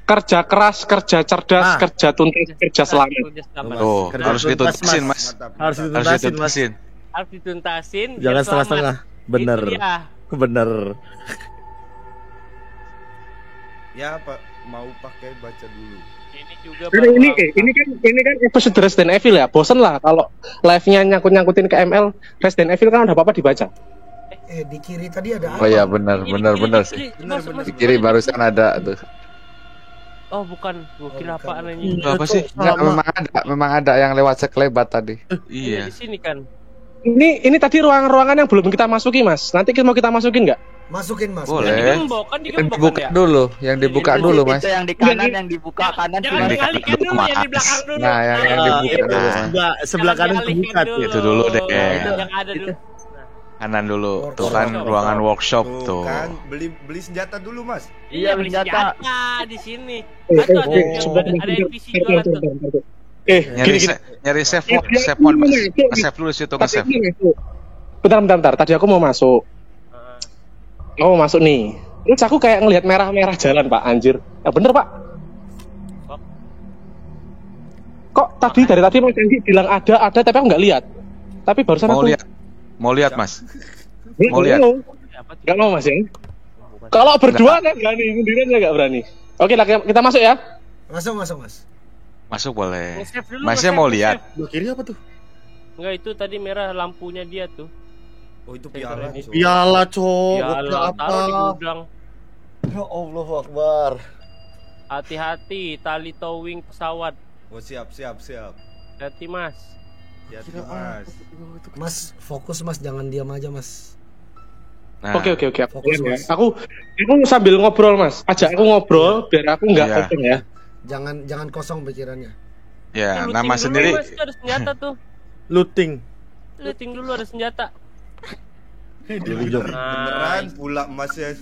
S4: kerja keras, kerja cerdas,
S8: Ah.
S4: kerja tuntas, kerja selamat.
S7: Kerja selamat.
S5: Tuh,
S8: Kerja
S5: harus
S8: tuntas,
S5: dituntasin mas.
S8: Mantap.
S9: Harus
S5: Harus
S9: dituntasin mas.
S5: dituntasin.
S7: Harus dituntasin. biar
S9: Jangan
S7: selamat.
S9: setengah-setengah. Bener.
S7: Itu dia.
S9: Bener.
S8: Ya Pak, mau pakai baca dulu.
S7: Ini juga
S4: Karena
S7: bahwa-
S4: ini kan episode Resident Evil ya. Bosen lah kalau live-nya nyangkut-nyangkutin ke ML. Resident Evil kan udah apa-apa dibaca.
S1: Di kiri tadi ada
S3: Oh
S1: apa?
S3: iya benar sih. Di kiri barusan ada tuh.
S7: Oh bukan, gua kira
S1: bukan,
S7: apaan
S1: bukan.
S7: anjing.
S5: Apa sih?
S3: Enggak, memang ada yang lewat sekelebat tadi.
S5: Iya.
S7: Di sini kan.
S4: Ini tadi ruangan-ruangan yang belum kita masuki Mas. Nanti mau kita masukin nggak?
S1: Masukin Mas.
S5: Boleh.
S7: Digembok kan
S3: Yang
S7: digembok
S3: dibuka
S7: kan ya.
S3: dulu, yang dibuka dulu mas.
S9: Itu yang di kanan, yang dibuka kanan.
S7: Jangan
S5: Yang di
S7: dibalikin
S5: kanan
S7: dulu,
S5: dulu,
S7: yang di
S5: Mas.
S7: belakang dulu.
S3: Nah, yang dibuka dulu. Mas.
S9: Sebelah kanan kebuka.
S5: Itu dulu deh.
S7: Yang ada dulu.
S5: Kanan dulu.
S1: Workshop.
S5: Tuh kan ruangan workshop
S8: Tuh
S5: tuh.
S8: kan beli senjata dulu Mas.
S7: Iya, beli
S9: senjata.
S7: senjata di sini. Ada NPC jualan tuh.
S5: Nyari
S4: gini.
S5: nyari save
S4: Iya,
S5: point mas.
S4: iya.
S5: Save dulu situ
S4: Tadi
S5: nge-save.
S4: aku masuk. Bentar. Tadi aku mau masuk. Aku mau masuk nih. Terus aku kayak ngelihat merah-merah jalan, Pak. Anjir. Ya bener, Pak. Kok dari tadi Mas Anggi bilang ada, tapi aku nggak lihat. Tapi barusan
S5: Mau
S4: aku
S5: lihat? Mau lihat mas?
S4: Nggak
S5: Mau lihat?
S4: Nggak mau, Mas ya. Kalau berdua kan berani, sendirian nggak berani. Oke, lah kita masuk ya.
S1: Masuk Mas.
S5: Masuk boleh.
S7: Nge-save dulu,
S5: Masnya
S7: nge-save,
S5: mau
S7: nge-save.
S5: lihat?
S8: Belah kiri apa tuh?
S7: Enggak, itu tadi merah lampunya dia tuh.
S1: Oh itu piala.
S7: Ini.
S1: Cok.
S8: Piala, cok.
S7: Piala,
S8: Apa?
S7: taruh di gudang.
S8: Ya Allah Akbar.
S7: Hati-hati, tali towing pesawat.
S10: Oh siap.
S7: Hati mas.
S10: Hati mas.
S1: Mas fokus Mas, jangan diam aja Mas.
S5: Nah,
S4: Oke.
S1: Fokus, Mas.
S4: Aku sambil ngobrol, Mas. Ajak aku ngobrol biar aku nggak
S5: Iya.
S4: kosong ya.
S1: Jangan kosong pikirannya.
S5: Ya,
S7: Looting
S5: nama
S7: dulu,
S5: sendiri.
S7: Mas, itu ada senjata tuh.
S8: Looting.
S7: Looting dulu ada senjata.
S10: Beneran pula mas ya.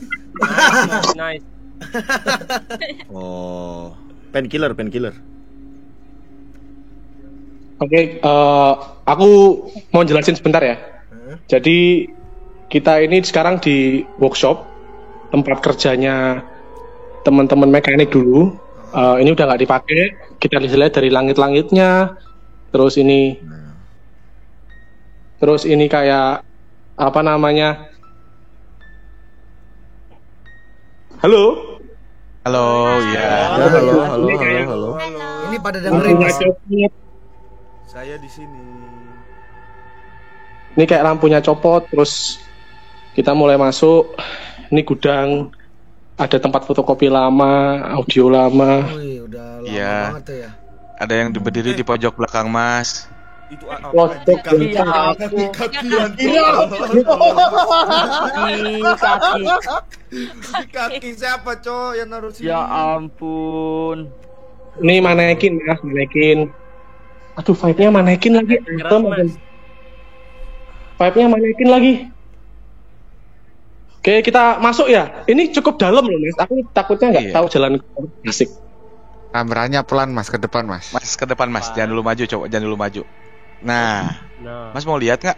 S7: Nice.
S8: Oh, painkiller.
S4: Oke, aku mau jelasin sebentar ya. Jadi kita ini sekarang di workshop tempat kerjanya teman-teman mekanik dulu. Ini udah nggak dipakai. Kita lihat dari langit-langitnya. Terus ini kayak apa namanya?
S5: Halo, ya.
S8: Ya, halo.
S1: Ini pada dengerin Mas.
S10: Saya di sini.
S4: Ini kayak lampunya copot, terus kita mulai masuk. Ini gudang, ada tempat fotokopi lama, audio lama.
S1: Wih, udah lama
S5: Iya.
S1: banget tuh ya.
S5: Ada yang berdiri di pojok belakang mas.
S10: Itu
S4: Pojok belakang.
S10: kaki siapa cowok yang naruh sini?
S9: Ya ampun.
S4: Ini manekin ya, manekin. Aduh, vibe-nya manekin lagi. Vibe-nya manekin lagi. Oke, kita masuk ya. Ini cukup dalam loh, Mas. Aku takutnya nggak
S5: Iya.
S4: tahu jalan asik.
S3: Kameranya pelan mas, ke depan mas.
S5: Mas ke depan mas, jangan dulu maju coba, jangan dulu maju. Nah, mas mau lihat nggak?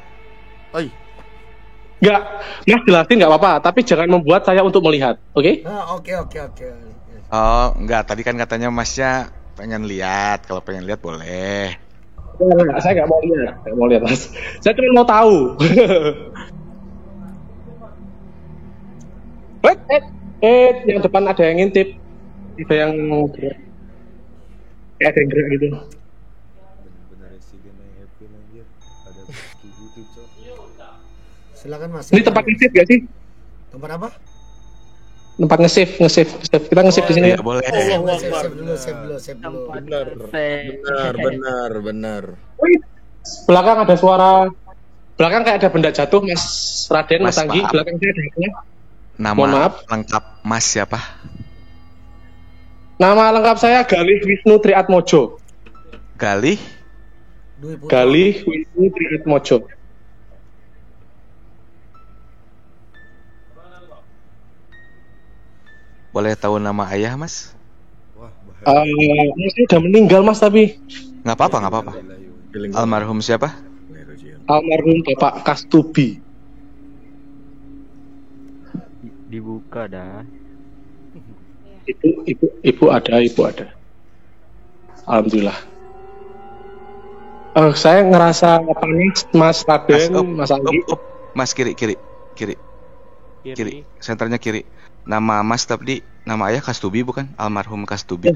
S4: Nggak, Mas jelasin nggak apa-apa. Tapi jangan membuat saya untuk melihat, oke?
S1: Oke.
S5: Oh, enggak. Tadi kan katanya masnya pengen lihat. Kalau pengen lihat boleh.
S4: Nggak, saya nggak mau lihat, Mas. Saya cuma mau tahu. Yang depan ada yang ngintip, ada yang gerak. Kayak ada yang gerak gitu.
S10: Bener sih gini happy anjir. Ada gitu cowok.
S1: Silakan Mas.
S4: Ini tempat nge-save gak sih?
S1: Tempat apa?
S4: Tempat nge-save. Kita nge-save di sini.
S5: Ya boleh.
S1: Save dulu.
S8: Benar.
S4: Belakang ada suara. Belakang kayak ada benda jatuh, Mas Raden, Mas
S5: Mas,
S4: Anggi.
S5: maaf.
S4: Belakang saya ada apa?
S5: Nama
S4: Mohon maaf.
S5: lengkap mas siapa?
S4: Nama lengkap saya Galih Wisnu Triatmojo.
S5: Galih.
S1: Dwi Putra.
S4: Galih Wisnu Triatmojo.
S5: Boleh tahu nama ayah mas?
S4: Mas udah meninggal, Mas, tapi
S5: Nggak apa-apa. Almarhum siapa?
S4: almarhum Bapak Kastubi.
S9: Dibuka dah.
S4: Ibu ada. Alhamdulillah. Saya ngerasa panik, Mas Raden, Mas Anggi.
S5: Mas kiri. Senternya kiri. Nama mas tadi, nama ayah Kastubi bukan? Almarhum Kastubi.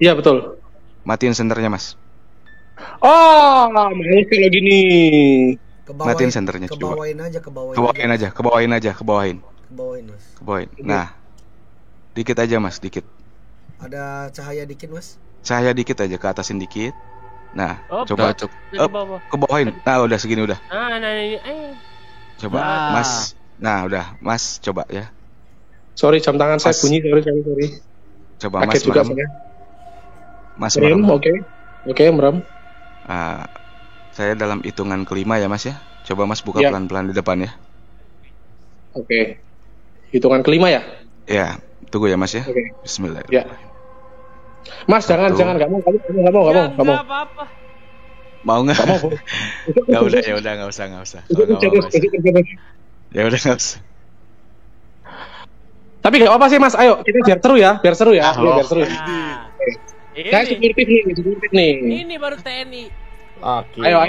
S4: Iya, betul.
S5: Matiin senternya mas.
S4: Oh, malu kalau gini.
S5: Matiin senternya coba. Kebawain aja.
S1: Kebawain Mas.
S5: Kebawain. Nah, dikit aja mas, dikit.
S1: Ada cahaya dikit Mas.
S5: Cahaya dikit aja, ke atasin dikit. Nah, coba
S7: ke bawah.
S5: kebawain. Nah, udah segini udah.
S7: Nah, ini.
S5: Coba, mas. Nah, udah, mas coba ya.
S4: Sorry, jam tangan saya
S5: Mas.
S4: bunyi. Sorry.
S5: Coba
S4: Kaget
S5: mas
S4: juga
S5: merem.
S4: saya.
S5: Mas
S4: Merem,
S5: merem.
S4: oke, merem.
S5: Saya dalam hitungan kelima ya mas ya. Coba mas buka
S4: Ya.
S5: pelan-pelan di depan ya.
S4: Oke. Hitungan kelima ya?
S5: Ya, tunggu ya mas ya.
S4: Oke.
S5: Bismillahirrahmanirrahim.
S4: Ya. Mas, jangan,
S3: Satu.
S4: nggak mau. Nggak mau.
S7: Enggak apa-apa.
S5: Mau nggak?
S4: Nggak mau.
S5: Nggak udah, ya udah nggak usah. Kalau nggak mau nggak usah. Ya udah nggak usah.
S4: Tapi nggak apa sih, Mas. Ayo, kita biar seru ya. Biar seru ya.
S5: Halo.
S4: Biar seru.
S7: Nah,
S4: Saya
S7: ini,
S4: supportif nih.
S7: ini baru TNI.
S8: Oke.
S4: Ayo.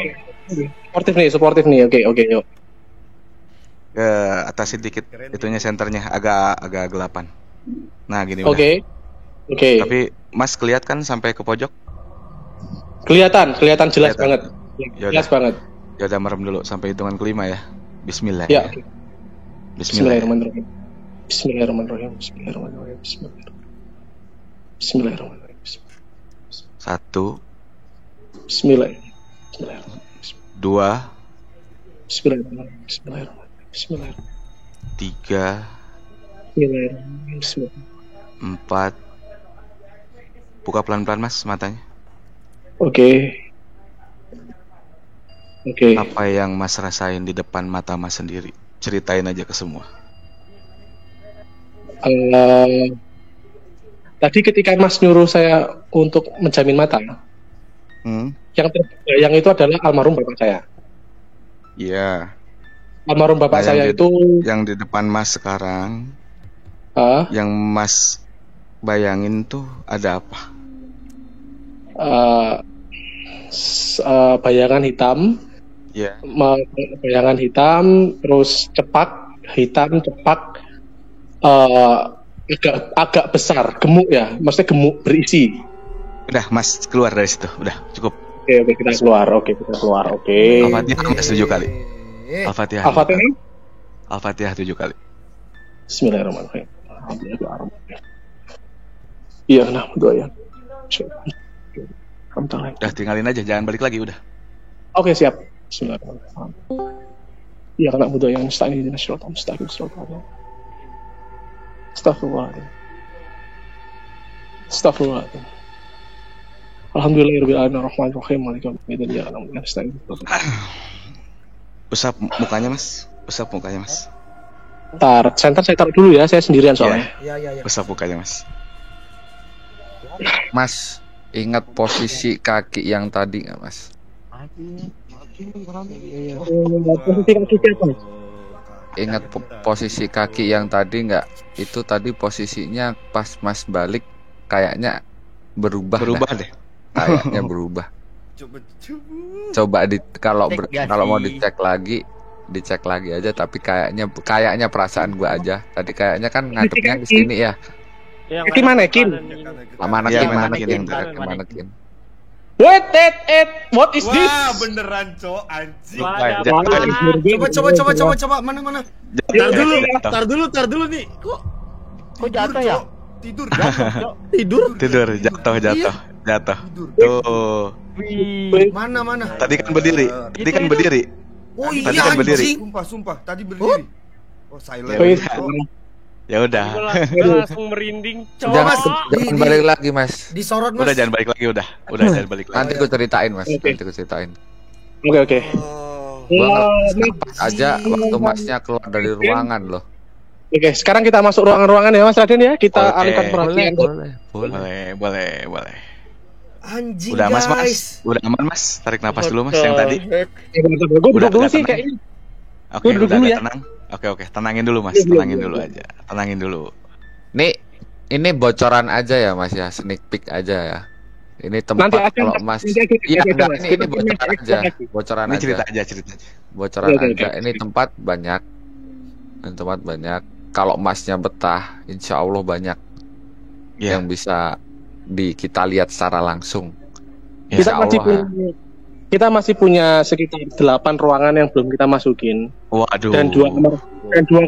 S4: Supportif nih. Oke, yuk.
S5: Ke atasin dikit itunya senternya agak gelapan. Nah, gini udah.
S4: Oke.
S5: Tapi Mas kelihatan sampai ke pojok?
S4: Kelihatan jelas
S5: Kelihatan.
S4: banget.
S5: Yaudah.
S4: Jelas banget.
S5: Ya udah merem dulu sampai hitungan kelima ya. Bismillah.
S4: Ya.
S5: Ya. Bismillah.
S4: Bismillahirrahmanirrahim.
S5: 1,
S4: Bismillah.
S5: 2,
S4: Bismillahirrahmanirrahim.
S5: 3, 4. Buka pelan-pelan Mas matanya.
S4: Oke.
S5: Apa yang Mas rasain di depan mata Mas sendiri? Ceritain aja ke semua.
S4: Tadi ketika Mas nyuruh saya untuk menjamin mata, yang terbayang itu adalah almarhum bapak saya.
S5: Iya.
S4: Almarhum bapak
S5: Nah,
S4: saya itu
S5: yang di depan Mas sekarang, yang Mas bayangin tuh ada apa?
S4: Bayangan hitam,
S5: Ya.
S4: bayangan hitam, terus hitam cepak, agak besar, gemuk ya, maksudnya gemuk berisi.
S5: Udah Mas keluar dari situ, udah cukup.
S4: Oke, kita keluar. Oke.
S5: Al-Fatihah Mas 7 kali. Al-Fatihah. Al-Fatihah 7 kali.
S4: Bismillahirrahmanirrahim. Iya, nah, doa ya.
S5: Udah tinggalin aja, jangan balik lagi udah.
S4: Oke, siap. Bismillahirrahmanirrahim. Iya, karena mudah yang mustaqim di nasyarakat mustaqim suratul. Astagfirullahaladzim. Alhamdulillahirrahmanirrahim. Ar-Rahmanir-Rahim. Maliki yaumiddin. Iyyaka na'budu wa iyyaka nasta'in.
S5: Usap mukanya Mas.
S4: Ntar, center saya taruh dulu ya, saya sendirian soalnya.
S1: Ya.
S5: Usap mukanya Mas.
S3: Mas, ingat posisi kaki yang tadi nggak Mas? Ingat posisi kaki yang tadi nggak? Itu tadi posisinya pas Mas balik kayaknya berubah
S5: deh.
S3: Kayaknya berubah. Coba kalau mau dicek lagi aja, tapi kayaknya perasaan gua aja. Tadi kayaknya kan ngadepnya ke sini ya.
S4: Kaki manekin.
S3: Manekin.
S4: Wait, what is this?
S10: Wah, beneran cok, anjing.
S1: Coba mana.
S8: Tar dulu nih.
S6: Kok jatuh ya?
S10: Tidur.
S5: Jatuh. Tuh.
S1: Mana?
S5: Tadi kan berdiri.
S1: Oh
S5: Tadi
S1: iya
S5: kan berdiri.
S1: anjing.
S10: Sumpah, tadi berdiri. Oh, silent.
S5: Ya udah.
S7: Gua langsung merinding.
S3: Jangan balik lagi Mas.
S1: Disorot Mas.
S5: Udah jangan balik lagi udah jangan balik lagi.
S3: Nanti gue ceritain Mas.
S4: Oke.
S3: Gua ngepas aja waktu Masnya keluar dari ruangan loh.
S4: Oke, sekarang kita masuk ruangan-ruangan ya Mas Raden ya. Kita alihkan perhatian.
S5: Boleh.
S1: Anjing
S5: Udah
S1: guys.
S5: Mas. Udah aman Mas. Tarik napas dulu Mas yang tadi.
S4: Gue duduk dulu sih kayak ini.
S5: Oke,
S4: duduk
S5: udah
S4: dulu
S5: agak
S4: ya.
S5: tenang. Oke, tenangin dulu Mas. Tenangin dulu.
S3: Nih, ini bocoran aja ya Mas ya, sneak peek aja ya. Ini tempat kalau Mas. Iya, ini bocoran aja.
S5: Cerita aja.
S3: Bocoran aja. Ini tempat banyak. Kalau Masnya betah, insya Allah banyak yang bisa kita lihat secara langsung. Insya Allah.
S4: Kita masih punya sekitar 8 ruangan yang belum kita masukin.
S5: Waduh.
S4: Dan 2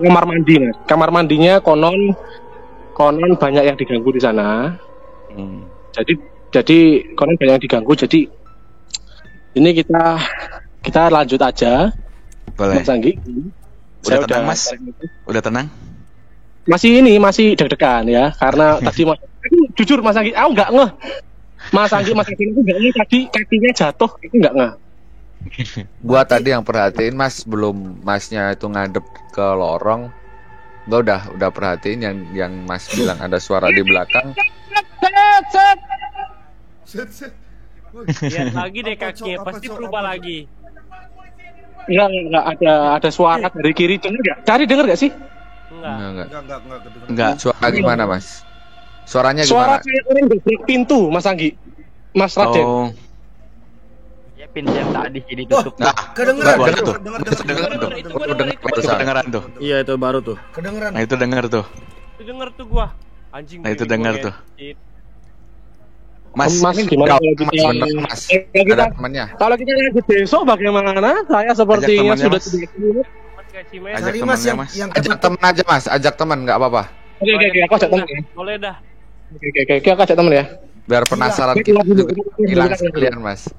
S4: kamar mandi, Mas. Kamar mandinya konon banyak yang diganggu di sana. Jadi konon banyak yang diganggu. Jadi ini kita lanjut aja.
S5: Boleh.
S4: Mas Anggi.
S5: Udah tenang Mas? Udah tenang?
S4: Masih deg-degan ya, karena tadi jujur Mas Anggi, aku nggak ngeh. Mas Anggi itu nggak ngeh tadi kakinya jatuh, itu nggak ngeh.
S3: Gua tadi yang perhatiin Mas, belum Masnya itu ngadep ke lorong, gua udah perhatiin yang Mas bilang ada suara di belakang.
S10: Set.
S7: Lihat lagi deh kakinya, pasti berubah lagi.
S4: Enggak ada suara dari kiri, denger nggak? Cari denger nggak sih?
S7: Enggak.
S5: Enggak.
S3: Suara gimana, Mas? Suaranya
S4: Suara
S3: gimana?
S4: kayak orang gebrak pintu, Mas Anggi. Mas Raden.
S5: Oh.
S9: Ya pintu yang tadi sih ditutup.
S5: Nah,
S1: Kedengeran.
S5: Itu tuh.
S1: Kedengeran.
S5: Itu dengar tuh. Itu kedengeran tuh.
S8: Iya itu baru tuh.
S1: Kedengeran.
S5: Nah, itu dengar tuh.
S7: Itu denger tuh gua. Anjing.
S5: Nah, itu
S7: gua
S5: dengar
S7: ngedit.
S5: tuh. Mas,
S4: Mas, gimana kalau kita
S3: bener, Mas. Ada temannya.
S4: Kalau kita lanjut besok bagaimana? Saya sepertinya
S5: temannya,
S4: sudah
S5: Mas.
S4: tidak kuat.
S7: Mas kasih mes.
S5: Ajak
S1: Cari Mas
S5: temennya,
S1: yang
S5: Mas.
S1: yang
S3: Ajak
S1: ketutup.
S3: temen aja, Mas. Ajak temen, nggak apa-apa.
S4: Oke, aku ajak teman ya.
S7: Boleh dah.
S4: Oke, aku ajak teman ya.
S3: Biar penasaran
S4: Gila.
S3: kita juga
S4: Gila.
S3: hilang
S4: Gila.
S3: sekalian, Mas.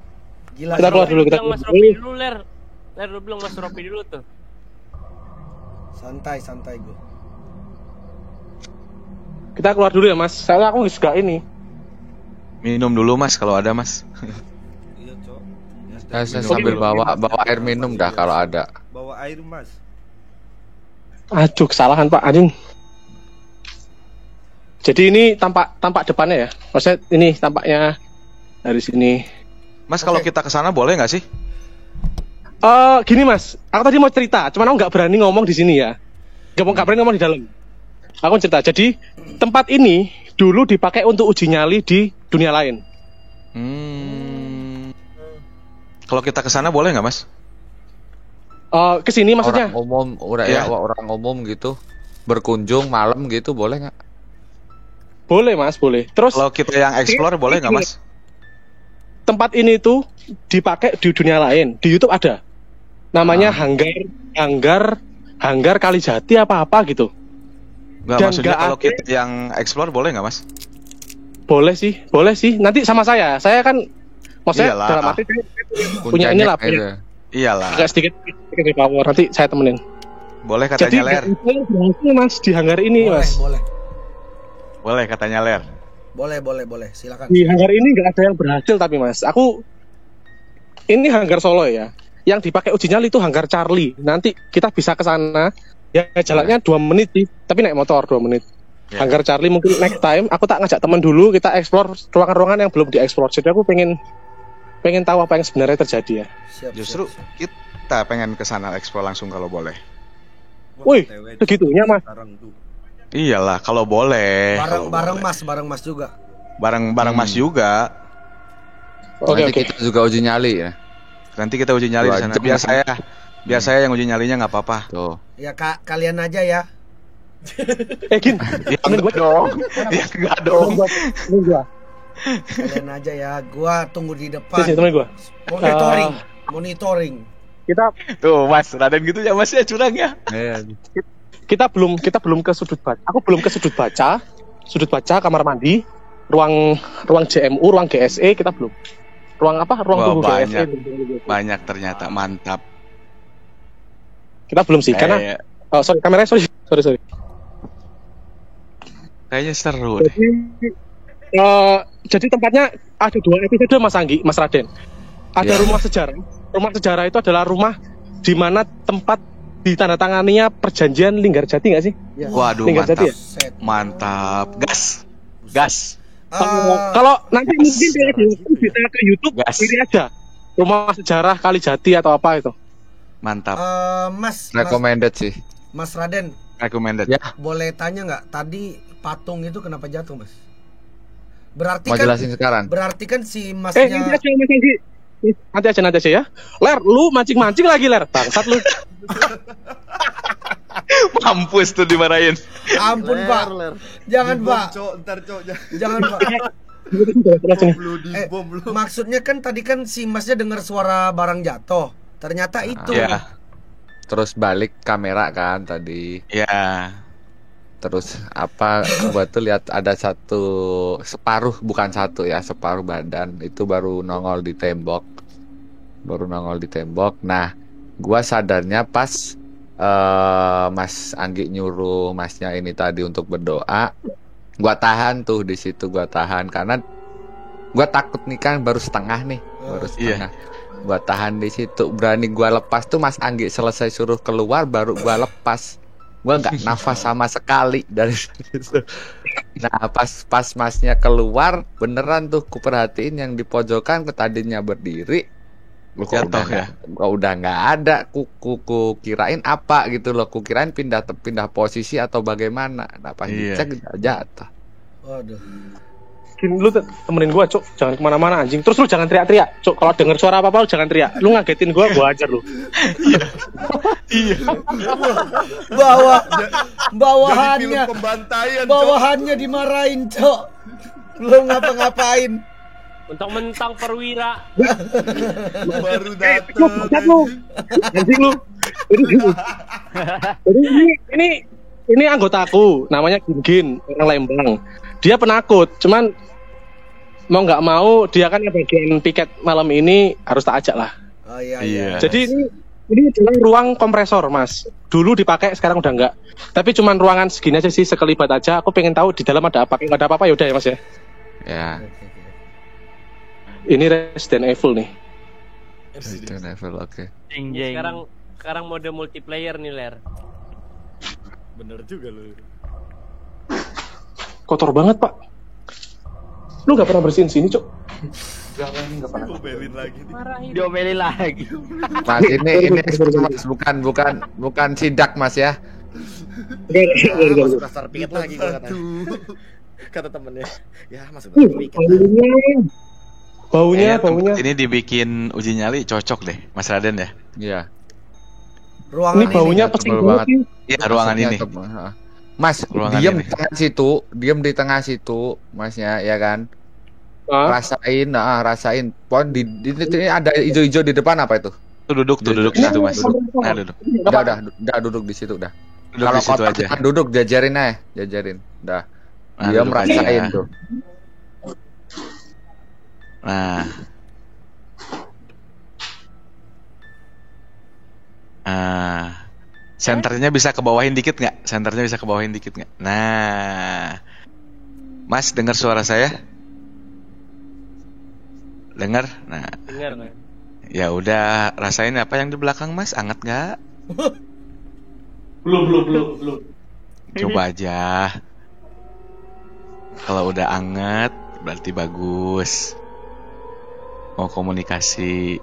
S1: Gila.
S4: Kita keluar dulu, kita
S7: Bilang Mas
S4: keluar.
S7: Ropi dulu, Ler. Ler, lu bilang Mas Ropi dulu tuh.
S1: Santai gue.
S4: Kita keluar dulu ya, Mas. Saya aku juga ini.
S5: minum dulu, Mas, kalau ada, Mas.
S10: Iya, Cok.
S3: Saya sambil bawa air minum dah kalau ada.
S10: Bawa air, Mas.
S4: Aduh, kesalahan Pak anjing. Jadi ini tampak depannya ya. Maksudnya ini tampaknya dari sini.
S5: Mas, kalau kita ke sana boleh nggak sih?
S4: Gini Mas, aku tadi mau cerita, cuman aku nggak berani ngomong di sini ya. Nggak berani ngomong di dalam. Aku cerita. Jadi tempat ini dulu dipakai untuk uji nyali di dunia lain.
S5: Kalau kita ke sana boleh nggak, Mas?
S4: Ke sini maksudnya?
S3: Orang umum, orang umum gitu berkunjung malam gitu boleh nggak?
S4: Boleh Mas, boleh. Terus
S5: Kalau kita yang explore boleh nggak, Mas?
S4: tempat ini tuh dipakai di dunia lain. Di YouTube ada. Namanya Hanggar Kalijati apa gitu.
S5: Nggak,
S4: Dan
S5: maksudnya
S4: nggak
S5: kalau
S4: ada.
S5: kita yang explore boleh nggak, Mas?
S4: Boleh sih. Nanti sama saya kan, maksudnya
S5: Iyalah.
S4: dalam arti saya punya inilah, punya
S5: Iyalah.
S4: agak sedikit power. Nanti saya temenin.
S5: Boleh
S4: Jadi
S5: katanya, Ler.
S4: berhasil Mas di hanggar ini
S1: Boleh,
S4: Mas.
S5: Boleh katanya, Ler.
S1: boleh. Silakan.
S4: Di hanggar ini nggak ada yang berhasil tapi Mas. Ini hanggar Solo ya. Yang dipakai uji nyali itu hanggar Charlie. Nanti kita bisa ke sana. Ya jalannya 2 menit sih, tapi naik motor 2 menit.
S5: Ya.
S4: Hanggar Charlie mungkin next time. Aku tak ngajak teman dulu, kita explore ruangan-ruangan yang belum dieksplor. Jadi aku pengen tahu apa yang sebenarnya terjadi ya.
S1: Siap,
S5: Justru
S1: siap.
S5: kita pengen ke sana explore langsung kalau boleh.
S4: Wih, segitunya Mas.
S5: Iyalah, kalau boleh.
S1: Bareng Mas juga.
S5: Bareng Mas juga.
S4: Oke.
S3: Nanti kita juga uji nyali ya.
S5: Nanti kita uji nyali di sana. Biar saya yang uji nyalinya nggak apa-apa.
S3: Tuh.
S1: Ya kalian aja ya.
S4: Gin.
S5: Ya enggak dong. Ya enggak dong.
S1: Kalian aja ya. Gua tunggu di depan.
S4: Sini temen gua.
S1: Monitoring.
S4: Kita
S5: Tuh, Mas, Raden gitu ya, Mas, ya curang ya.
S4: kita belum ke sudut baca. Aku belum ke sudut baca kamar mandi, ruang JMU, ruang GSE kita belum. Ruang apa? Ruang
S5: Wah,
S4: tunggu GSE.
S5: Banyak ternyata, mantap.
S4: Kita belum sih karena kameranya sorry.
S5: Kayaknya seru deh.
S4: Jadi tempatnya ada 2 episode Mas Anggi, Mas Raden. Ada rumah sejarah. Rumah sejarah itu adalah rumah di mana tempat ditandatanganinya perjanjian Linggarjati nggak sih?
S1: Ya.
S5: Waduh,
S4: Linggarjati
S5: mantap.
S4: ya?
S5: Mantap. Gas.
S4: Kalau nanti mungkin bisa ke YouTube, pilih aja rumah sejarah Kalijati atau apa itu.
S5: Mantap.
S1: Mas
S3: Recommended sih.
S1: Mas Raden,
S5: Recommended.
S3: Ya.
S1: boleh tanya nggak? Tadi patung itu kenapa jatuh, Mas? Berarti
S3: Mau
S1: kan
S3: jelasin sekarang?
S1: berarti kan si masnya
S4: Nanti aja Mas Anggi. Nanti aja ya. Ler, lu mancing lagi Ler. Bangsat lu.
S5: Mampus tuh dimarahin.
S1: Ampun, Pak. Jangan, Pak. Jangan, Pak. Maksudnya kan tadi kan si masnya dengar suara barang jatuh. Ternyata itu.
S5: Ya.
S3: Terus balik kamera kan tadi.
S5: Ya.
S3: Terus gua tuh lihat ada separuh badan itu baru nongol di tembok. Nah, gua sadarnya pas Mas Anggi nyuruh masnya ini tadi untuk berdoa. Gua tahan tuh di situ, karena gua takut nih kan baru setengah. Gua tahan di situ, berani gua lepas tuh Mas Anggi selesai suruh keluar baru gua lepas. Gua nggak nafas sama sekali dari situ. Nah, pas masnya keluar, beneran tuh kuperhatiin yang di pojokan tadinya berdiri. Lu kok
S5: Jatuh
S3: udah nggak ada. Ku kirain apa gitu loh. Ku kirain pindah posisi atau bagaimana. Nah, pas dicek jatuh.
S1: Waduh.
S4: Lu temenin gua, Cuk. Jangan kemana-mana anjing. Terus lu jangan teriak-teriak, Cuk. Kalau denger suara apa-apa lu jangan teriak. Lu ngagetin gua ajar lu.
S5: Iya.
S1: Bawahannya dimarahin, Cok. Lu ngapa-ngapain?
S7: Mentang-mentang perwira.
S10: Baru datang.
S4: Anjing lu. Jadi ini anggotaku, namanya Gin, orang Lembang. Dia penakut, cuman mau nggak mau dia kan yang bagian piket malam ini harus tak ajak lah.
S1: Oh iya.
S4: Jadi ini adalah ruang kompresor, Mas. Dulu dipakai, sekarang udah enggak. Tapi cuman ruangan segini aja sih, sekelibat aja. Aku pengen tahu di dalam ada apa. Kalau nggak ada apa-apa ya udah ya, Mas ya.
S3: Ya.
S4: Ini Resident Evil nih.
S3: Resident Evil, oke.
S7: Sekarang mode multiplayer nih, Ler.
S10: Bener juga lu.
S4: Kotor banget, Pak. Lu nggak pernah bersihin sini, Cuk? Nggak pernah.
S9: Diomelin lagi.
S3: Mas, ini Mas, bukan sidak, Mas ya.
S8: Masuk daftar piket lagi gua kata temennya. Ya, masuk daftar piket.
S4: Baunya.
S5: Ini dibikin uji nyali cocok deh, Mas Raden ya.
S3: Iya.
S1: Ruangan
S4: ini baunya pesing banget.
S5: Iya, ruangan ini.
S3: Mas, diam di tengah situ, Masnya, ya kan? Rasain. Pon di ada hijau-hijau di depan apa itu?
S5: Tuh duduk situ, Mas. Nah, duduk.
S3: Udah duduk di situ udah.
S5: Duduk
S3: Kalau
S5: di situ
S3: kotak
S5: aja.
S3: duduk jajarin. Udah. Dia merasain tuh.
S5: Nah. Senternya bisa ke bawahin dikit nggak? Nah, Mas dengar suara saya? Dengar? Nah,
S7: Dengar.
S5: ya udah rasain apa yang di belakang Mas, anget nggak?
S4: Belum.
S5: Coba aja. Kalau udah anget, berarti bagus. Mau komunikasi.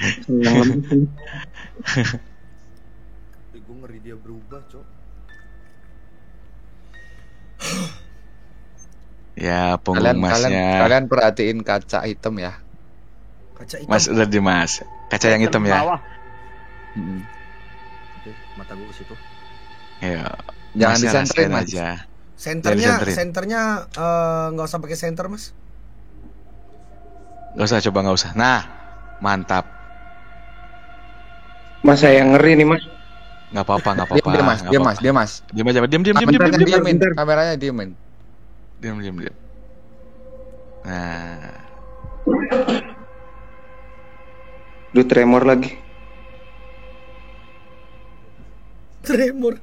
S10: Gue ngeri dia berubah, Cok.
S5: Ya, punggung Masnya.
S3: Kalian perhatiin kaca hitam ya.
S1: Kaca hitam.
S5: Mas udah di Mas. Kaca yang hitam ya.
S8: Mata gua ke situ.
S5: Ya.
S3: Jangan
S5: Masnya
S3: disenterin,
S5: rasain
S3: Mas.
S5: aja.
S1: Senternya nggak usah pakai senter, Mas.
S5: Nggak usah. Nah, mantap.
S4: Mas, saya yang ngeri nih, Mas.
S5: Nggak apa-apa.
S3: Diam Mas.
S5: Diam aja. Diam.
S3: Diamin. Kameranya diamin.
S5: Diam. Nah.
S4: Duh, tremor lagi.
S1: Tremor.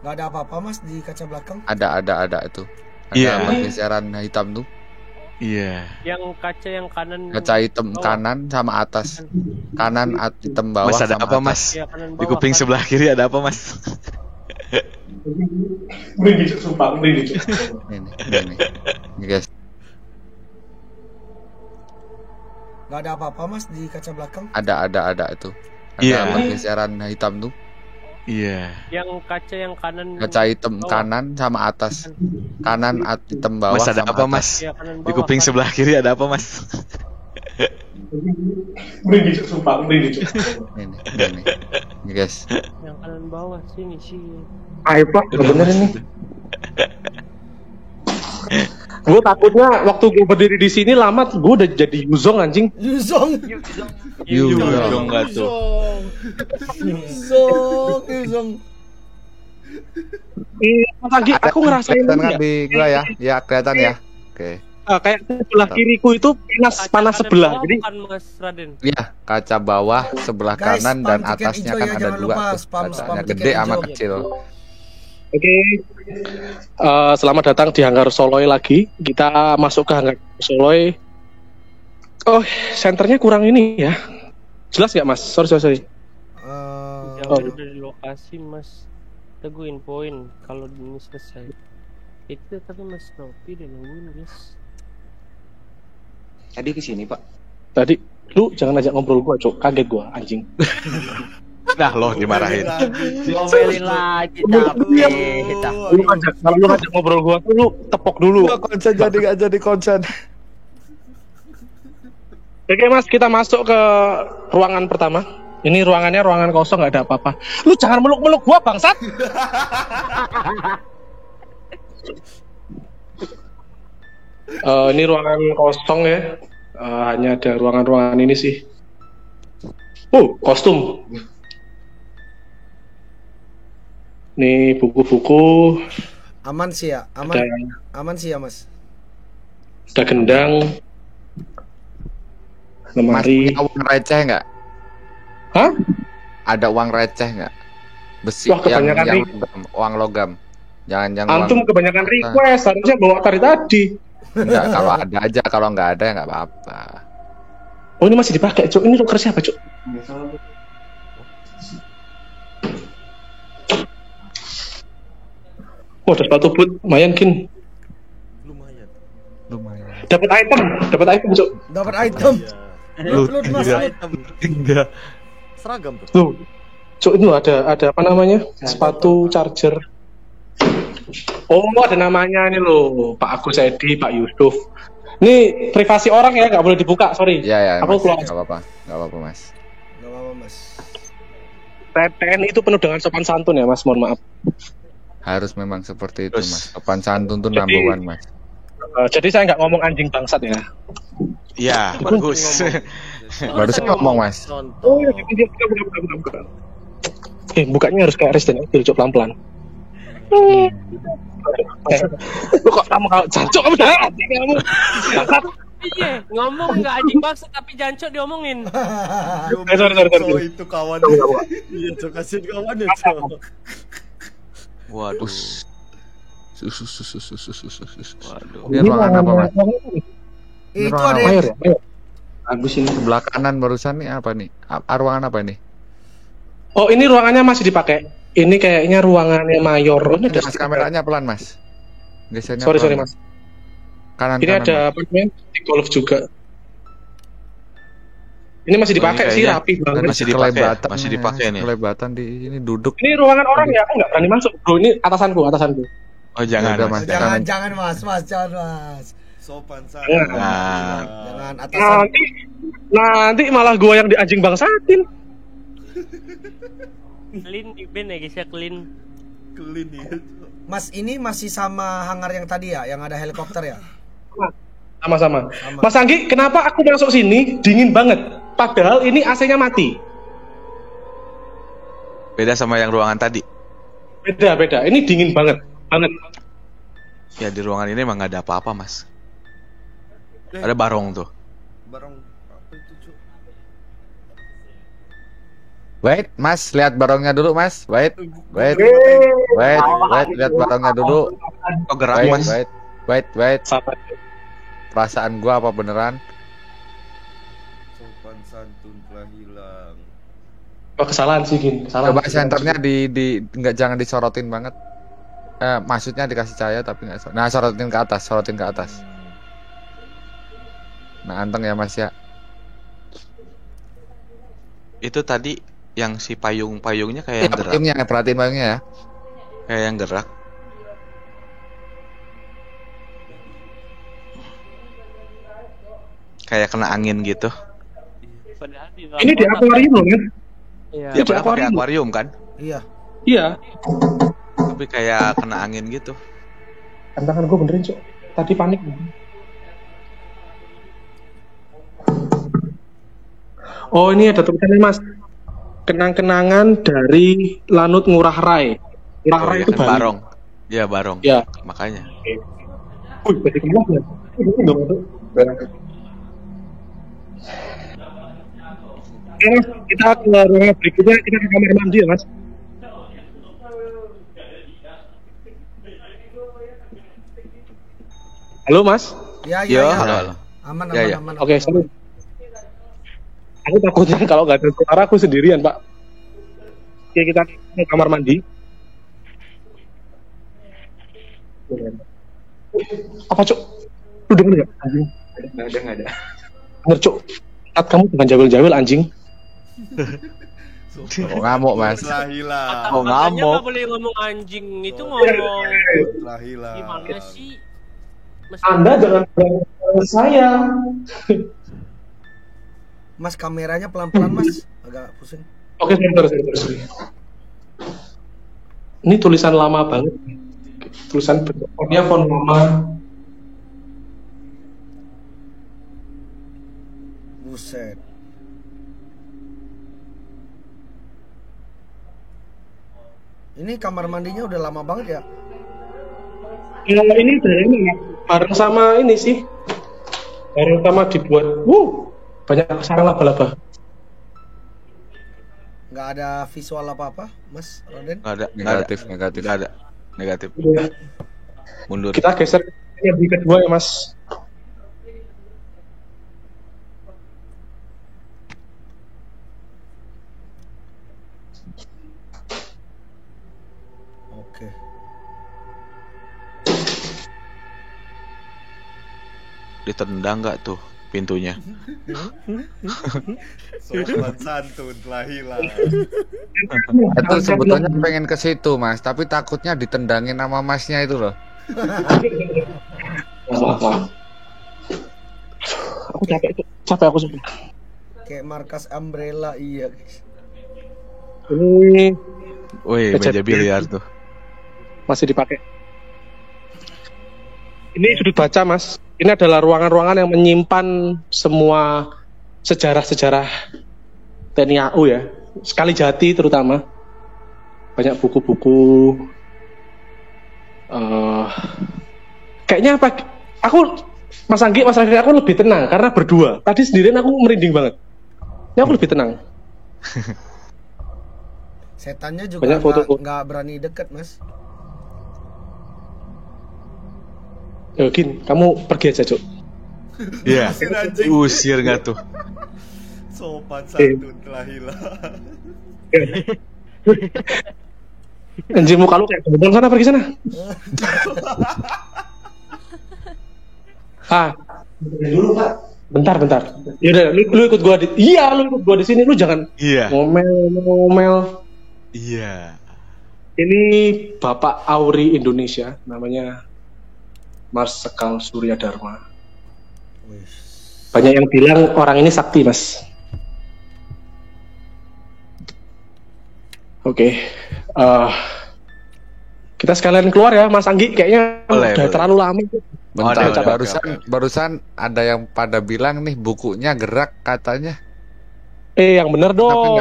S1: Gak ada apa-apa, Mas, di kaca belakang?
S3: Ada itu.
S5: Iya.
S3: Pergeseran hitam tuh.
S5: Iya.
S7: Yang kaca yang kanan.
S3: Kaca hitam kanan sama atas. Kanan hitam bawah.
S5: Mas ada
S3: sama
S5: apa,
S3: atas.
S5: Mas?
S7: Ya, kanan
S5: Di
S7: bawah,
S5: kuping
S7: kan.
S5: sebelah kiri ada apa, Mas?
S4: Merinding, sumpah.
S3: Ini, guys.
S1: Gak ada apa-apa, Mas, di kaca belakang?
S3: Ada itu. Ada
S5: Iya.
S3: pergeseran hitam tuh.
S5: Iya.
S7: Yang kaca yang kanan.
S3: Kaca hitam
S7: bawah.
S3: kanan sama atas. Kanan hitam bawah.
S5: Mas ada
S3: sama
S5: apa,
S3: atas.
S5: Mas?
S7: Ya, kanan
S5: Di
S7: bawah,
S5: kuping
S7: kan.
S5: sebelah kiri ada apa, Mas?
S4: Merinding, sumpah.
S3: Ini, guys.
S7: Yang kanan bawah sini sih.
S4: Ayo, Pak, bener ini. Gue takutnya waktu gue berdiri di sini lama, gue udah jadi Yuzong anjing.
S1: Yuzong.
S5: Enggak tuh.
S1: Yuzong.
S4: Lagi aku ngerasain
S3: Kelihatan kan
S4: ya.
S3: di gua ya? Ya, kelihatan ya. Oke.
S4: Kayak sebelah kiriku itu panas
S7: Kaca
S4: sebelah.
S7: kanan
S4: Jadi
S7: bawah, kan, Mas Raden.
S3: Iya, kaca bawah sebelah
S1: Guys,
S3: kanan
S1: spam
S3: dan
S1: tiket
S3: atasnya
S1: hijau
S3: kan
S1: ya,
S3: ada
S1: jangan
S3: dua
S1: lupa
S3: tuh.
S1: spam
S3: Kacanya
S1: tiket
S3: gede sama
S1: hijau.
S3: kecil.
S4: oke. Selamat datang di Hanggar Soloy lagi. Kita masuk ke Hanggar Soloy. Oh, senternya kurang ini ya. Jelas nggak Mas? Sorry.
S7: Jangan dari lokasi Mas. Kita gue infoin kalau ini selesai. Itu tapi Mas Nopi udah nungguin guys.
S9: Tadi kesini Pak.
S4: Tadi lu jangan ajak ngobrol gua, Cok. Kaget gua, anjing.
S5: Dah loh dimarahin.
S9: Diomelin lagi tapi.
S4: Kalau lu ngajak ngobrol gua tuh lu tepok dulu.
S8: Konsen jadi gak jadi konsen.
S4: Oke Mas, kita masuk ke ruangan pertama. Ini ruangan kosong, nggak ada apa-apa. Lu jangan meluk-meluk gua bangsat. Ini ruangan kosong ya. Hanya ada ruangan ini sih. Kostum. Nih buku-buku.
S1: Aman sih ya, aman sih ya Mas.
S4: Ada gendang. Lemari.
S3: Mas, uang receh nggak?
S4: Hah?
S3: Ada uang receh nggak? Besi.
S4: Wah, kebanyakan
S3: yang uang logam. Jangan
S4: Antum
S3: uang...
S4: kebanyakan request, harusnya bawa tadi.
S3: Enggak, kalau ada aja, kalau nggak ada ya nggak apa-apa.
S4: Oh ini masih dipakai, Cuk. Ini tuker siapa, Cuk? Ada sepatu boot, lumayan Kin.
S10: Lumayan.
S4: Dapat item, Cuk.
S1: Dapat item. Lu Mas.
S8: Enggak. Seragam tuh.
S4: Cuk, itu ada apa namanya? Sepatu charger. Oh, ada namanya ini loh, Pak Agus Edi, Pak Yusuf. Ini privasi orang ya, nggak boleh dibuka, sorry.
S3: Iya,
S4: Aku keluar.
S3: Nggak apa-apa, Mas.
S1: Gak apa-apa Mas.
S4: TNI itu penuh dengan sopan santun ya, Mas. Mohon maaf.
S3: Harus memang seperti itu, Mas. Sopan santun tuh number one, Mas.
S4: Jadi saya nggak ngomong anjing bangsat ya.
S5: Iya, bagus.
S3: Barusan ngomong, Mas.
S4: Oh iya, buka. Bukanya harus kayak Resident Evil, Cuk, pelan-pelan. Lu kok kamu kalau jancok kamu dah hati kamu.
S7: Iya, ngomong nggak anjing bakso tapi jancok diomongin.
S4: Sorry.
S8: Itu kawan. Iya, Cok, kasih kawan ya, Cok.
S5: Waduh.
S3: Waduh. Ini ruangan apa, Mas?
S1: Itu ada
S4: Mayor.
S9: Agus ini
S3: Sebelah kanan barusan nih apa nih? Ruangan apa nih?
S4: Oh, ini ruangannya masih dipakai. Ini kayaknya ruangannya Mayor. Oh, ini ada
S3: Mas, kameranya pelan, Mas. Gesernya
S4: Sorry,
S3: pelan.
S4: Mas.
S3: Kanan.
S4: Ini ada apa namanya? Di golf juga. Ini masih dipakai sih, rapi banget.
S5: Masih dipakai nih.
S3: Kelebatan di ini duduk.
S4: Ini ruangan orang ya, aku nggak berani masuk, bro. Ini atasanku.
S5: Oh, jangan.
S3: Udah, Mas.
S1: Jangan Mas, jangan Mas.
S10: Sopan sangat.
S1: Jangan atasan.
S4: Nanti malah gua yang dianjing bangsatin.
S7: Clean di band ya guys ya, clean
S10: ya.
S1: Mas, ini masih sama hangar yang tadi ya, yang ada helikopter ya?
S4: Sama-sama. Mas Anggi, kenapa aku masuk sini dingin banget? Padahal ini AC-nya mati.
S5: Beda sama yang ruangan tadi.
S4: Beda. Ini dingin banget.
S5: Ya di ruangan ini emang nggak ada apa-apa, Mas. Ada barong tuh.
S10: Barang apa itu, Cuk?
S3: Wait, Mas, lihat barongnya dulu, Mas. Wait, lihat barongnya dulu.
S5: Kok gerak, Mas?
S3: Wait. Perasaan gua apa beneran?
S10: Sopan santun telah hilang.
S4: Oh, kesalahan sih, Gin.
S3: Coba senternya di nggak, jangan disorotin banget. Maksudnya dikasih cahaya tapi nggak. Nah, sorotin ke atas. Nah, anteng ya, Mas ya.
S5: Itu tadi yang si payungnya kayak yang gerak.
S3: Payungnya, perhatiin payungnya ya.
S5: Kayak yang gerak. Kayak kena angin gitu.
S4: Ini di akuarium loh, kan?
S7: Iya.
S5: Dia pakai akuarium kan?
S1: Iya.
S5: Tapi kayak kena angin gitu.
S4: Tantangan gue benerin, Cok. Tadi panik. Oh, ini ada tulisannya, Mas. Kenang-kenangan dari Lanut Ngurah Rai. Ngurah Rai itu
S5: kan barong. Iya, barong.
S4: Ya.
S5: Makanya.
S4: Wih, berarti keluar ya? Mas, kita ke ruangan berikutnya, kita ke kamar mandi ya, Mas. Halo, Mas.
S1: Ya.
S5: Halo.
S1: Aman.
S4: Oke, sorry. Aku takutnya kalau nggak ada suara aku sendirian, Pak. Oke, kita ke kamar mandi. Apa, Cuk? Lu denger nggak? Anjing.
S9: Nggak ada.
S4: Denger, Cuk. Tat, kamu jangan jawil-jawil, anjing.
S3: Oh, ngamuk mas.
S8: Hilang.
S3: Oh,
S7: Makanya
S3: ngamuk.
S7: nggak boleh ngomong anjing itu ngomong.
S8: Hilang.
S7: Gimana sih? Mas
S4: Anda jangan bilang saya.
S1: Mas kameranya pelan-pelan mas, agak pusing.
S4: Oke, sebentar. Ini tulisan lama banget. Tulisan bentuknya font lama.
S1: Buset. Ini kamar mandinya udah lama banget ya?
S4: Ini dari ini bareng sama ini sih. Bareng sama dibuat. Banyak sarang laba-laba.
S1: Nggak ada visual apa-apa, Mas Roden?
S5: Nggak ada.
S3: Negatif.
S5: Nggak ada. Negatif.
S4: Udah.
S5: Mundur.
S4: Kita geser yang di kedua ya, Mas.
S1: Oke.
S5: Ditendang nggak tuh pintunya?
S8: Sopan santun telah hilang.
S3: Itu sebetulnya pengen ke situ mas, tapi takutnya ditendangin sama masnya itu loh.
S4: Aku capek aku sudah.
S1: Kayak markas umbrella, iya guys.
S4: Ini
S5: Wih, meja biliar tuh.
S4: masih dipakai. Ini sudut baca, Mas. Ini adalah ruangan-ruangan yang menyimpan semua sejarah-sejarah TNI AU ya. Sekali Jati terutama. Banyak buku-buku. Kayaknya apa? Aku, Mas Anggi, Mas Raffi, aku lebih tenang karena berdua. Tadi sendirian aku merinding banget. Ini aku lebih tenang.
S1: Setannya juga
S4: Banyak foto.
S1: nggak berani deket, Mas.
S4: Gin, kamu pergi aja, Cuk.
S5: Iya. Usir nggak tuh?
S8: Sopan santun telah hilang.
S4: Anjing, muka lu kayak gembel sana, pergi sana. Dulu, Pak. Bentar. Yaudah, lu ikut gua di. Iya, lu ikut gua di sini. Lu jangan ngomel.
S5: Iya.
S4: Ini Bapak Auri Indonesia, namanya Marsekal Surya Dharma. Banyak yang bilang orang ini sakti, Mas. Oke. Kita sekalian keluar ya, Mas Anggi. Kayaknya udah terlalu lama.
S3: Bentar, barusan ada yang pada bilang nih bukunya gerak katanya.
S4: Yang bener dong.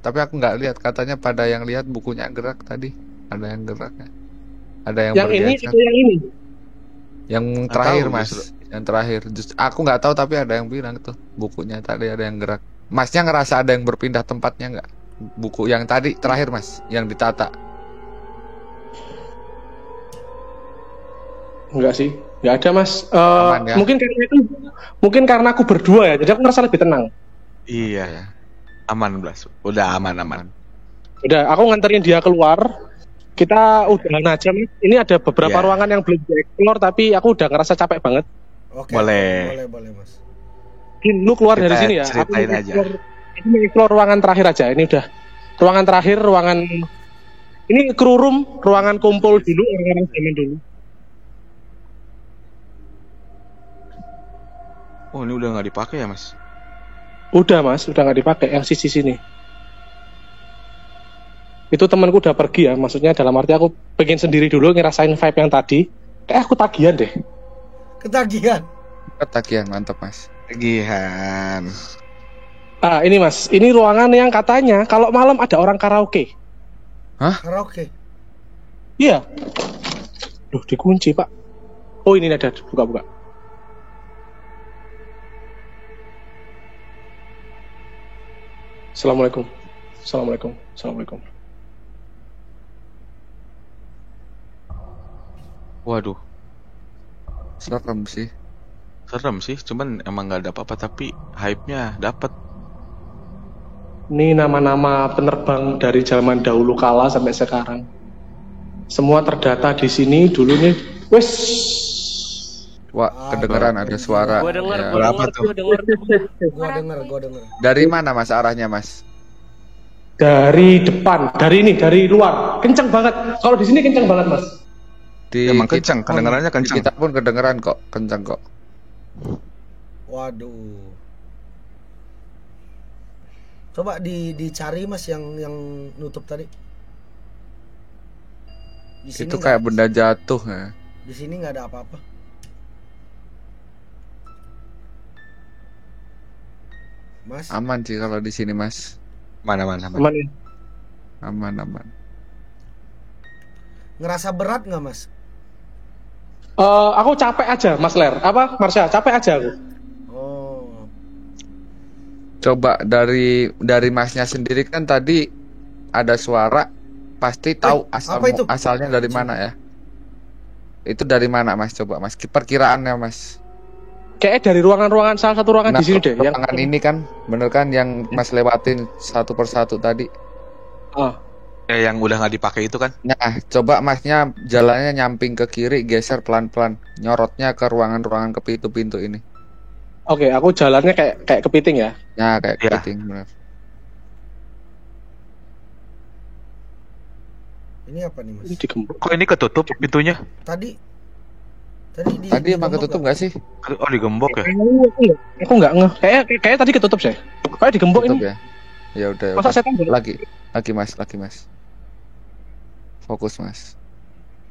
S3: Tapi aku nggak lihat, katanya pada yang lihat bukunya gerak tadi. Ada yang gerak ya. Ada yang
S4: ini
S3: bergeser.
S4: atau yang ini?
S3: Yang terakhir mas, yang terakhir. Aku nggak tahu tapi ada yang bilang tuh bukunya tadi ada yang gerak. Masnya ngerasa ada yang berpindah tempatnya nggak? Buku yang tadi terakhir mas, yang ditata.
S4: Enggak sih, nggak ada mas.
S3: Ya?
S4: Mungkin karena aku berdua ya, jadi aku ngerasa lebih tenang.
S5: Iya ya. Aman Blas, udah aman.
S4: Udah, aku nganterin dia keluar. Kita udahan aja, Mas. Ini ada beberapa ruangan yang belum dieksplor, tapi aku udah ngerasa capek banget.
S1: Oke,
S5: boleh
S1: Mas.
S4: Gin, lu keluar dari sini ya. Aku mau explore ruangan terakhir aja. Ini udah ruangan terakhir, ini crew room, ruangan kumpul dulu orang-orang zaman dulu.
S5: Oh, ini udah nggak dipakai ya, Mas?
S4: Udah, Mas, udah nggak dipakai yang sisi sini. Itu temanku udah pergi ya, maksudnya dalam arti aku pengen sendiri dulu ngerasain vibe yang tadi. Kayak aku tagihan deh.
S3: Ketagihan, mantap mas.
S5: Tagihan.
S4: Ini mas, ini ruangan yang katanya kalau malam ada orang karaoke.
S3: Hah?
S1: Karaoke?
S4: Iya. Duh, dikunci pak. Oh ini ada, buka-buka. Assalamualaikum.
S5: Waduh.
S3: Serem sih.
S5: Serem sih, cuman emang nggak ada apa-apa tapi hype-nya dapat.
S4: Ini nama-nama penerbang dari zaman dahulu kala sampai sekarang. Semua terdata di sini dulu nih. Wes.
S3: Wah, kedengeran ada suara.
S7: Gua denger,
S3: Ya.
S7: gua denger.
S1: Gua denger.
S3: Dari mana Mas arahnya, Mas?
S4: Dari depan, dari luar. Kenceng banget. Kalau di sini kenceng banget, Mas.
S5: Emang kenceng, kedengarannya kenceng.
S3: Kita pun kedengeran kok, kenceng kok.
S1: Waduh. Coba dicari Mas yang nutup tadi. Di sini
S3: Itu kayak benda jatuh ya.
S1: Di sini nggak ada apa-apa. Mas.
S3: Aman sih kalau di sini, Mas.
S4: Aman ya?
S3: Aman.
S1: Ngerasa berat nggak Mas?
S4: Aku capek aja, Mas Ler. Apa, Marsha? Capek aja aku.
S1: Oh.
S3: Coba dari Masnya sendiri kan tadi ada suara, pasti tahu asalnya dari mana ya? Itu dari mana Mas? Coba Mas, perkiraannya Mas.
S4: Kayaknya dari ruangan-ruangan salah satu ruangan di sini deh.
S3: Ruangan ini kan, bener kan yang Mas lewatin satu persatu tadi?
S5: Yang udah nggak dipakai itu kan?
S3: Nah, coba Masnya jalannya nyamping ke kiri, geser pelan-pelan, nyorotnya ke ruangan-ruangan ke pintu-pintu ini.
S4: Oke, aku jalannya kayak kepiting ya.
S3: Nah, kayak kepiting benar.
S1: Ini apa nih Mas?
S5: Kok ini ketutup pintunya?
S1: Tadi
S3: emang ketutup nggak sih?
S5: Oh, digembok ya?
S4: Aku nggak ngeh. Kayak tadi ketutup sih. Kayak digembok
S3: Ketutup
S4: ini.
S3: Ya. Ya udah.
S4: Masa setan
S3: lagi Mas. Fokus Mas.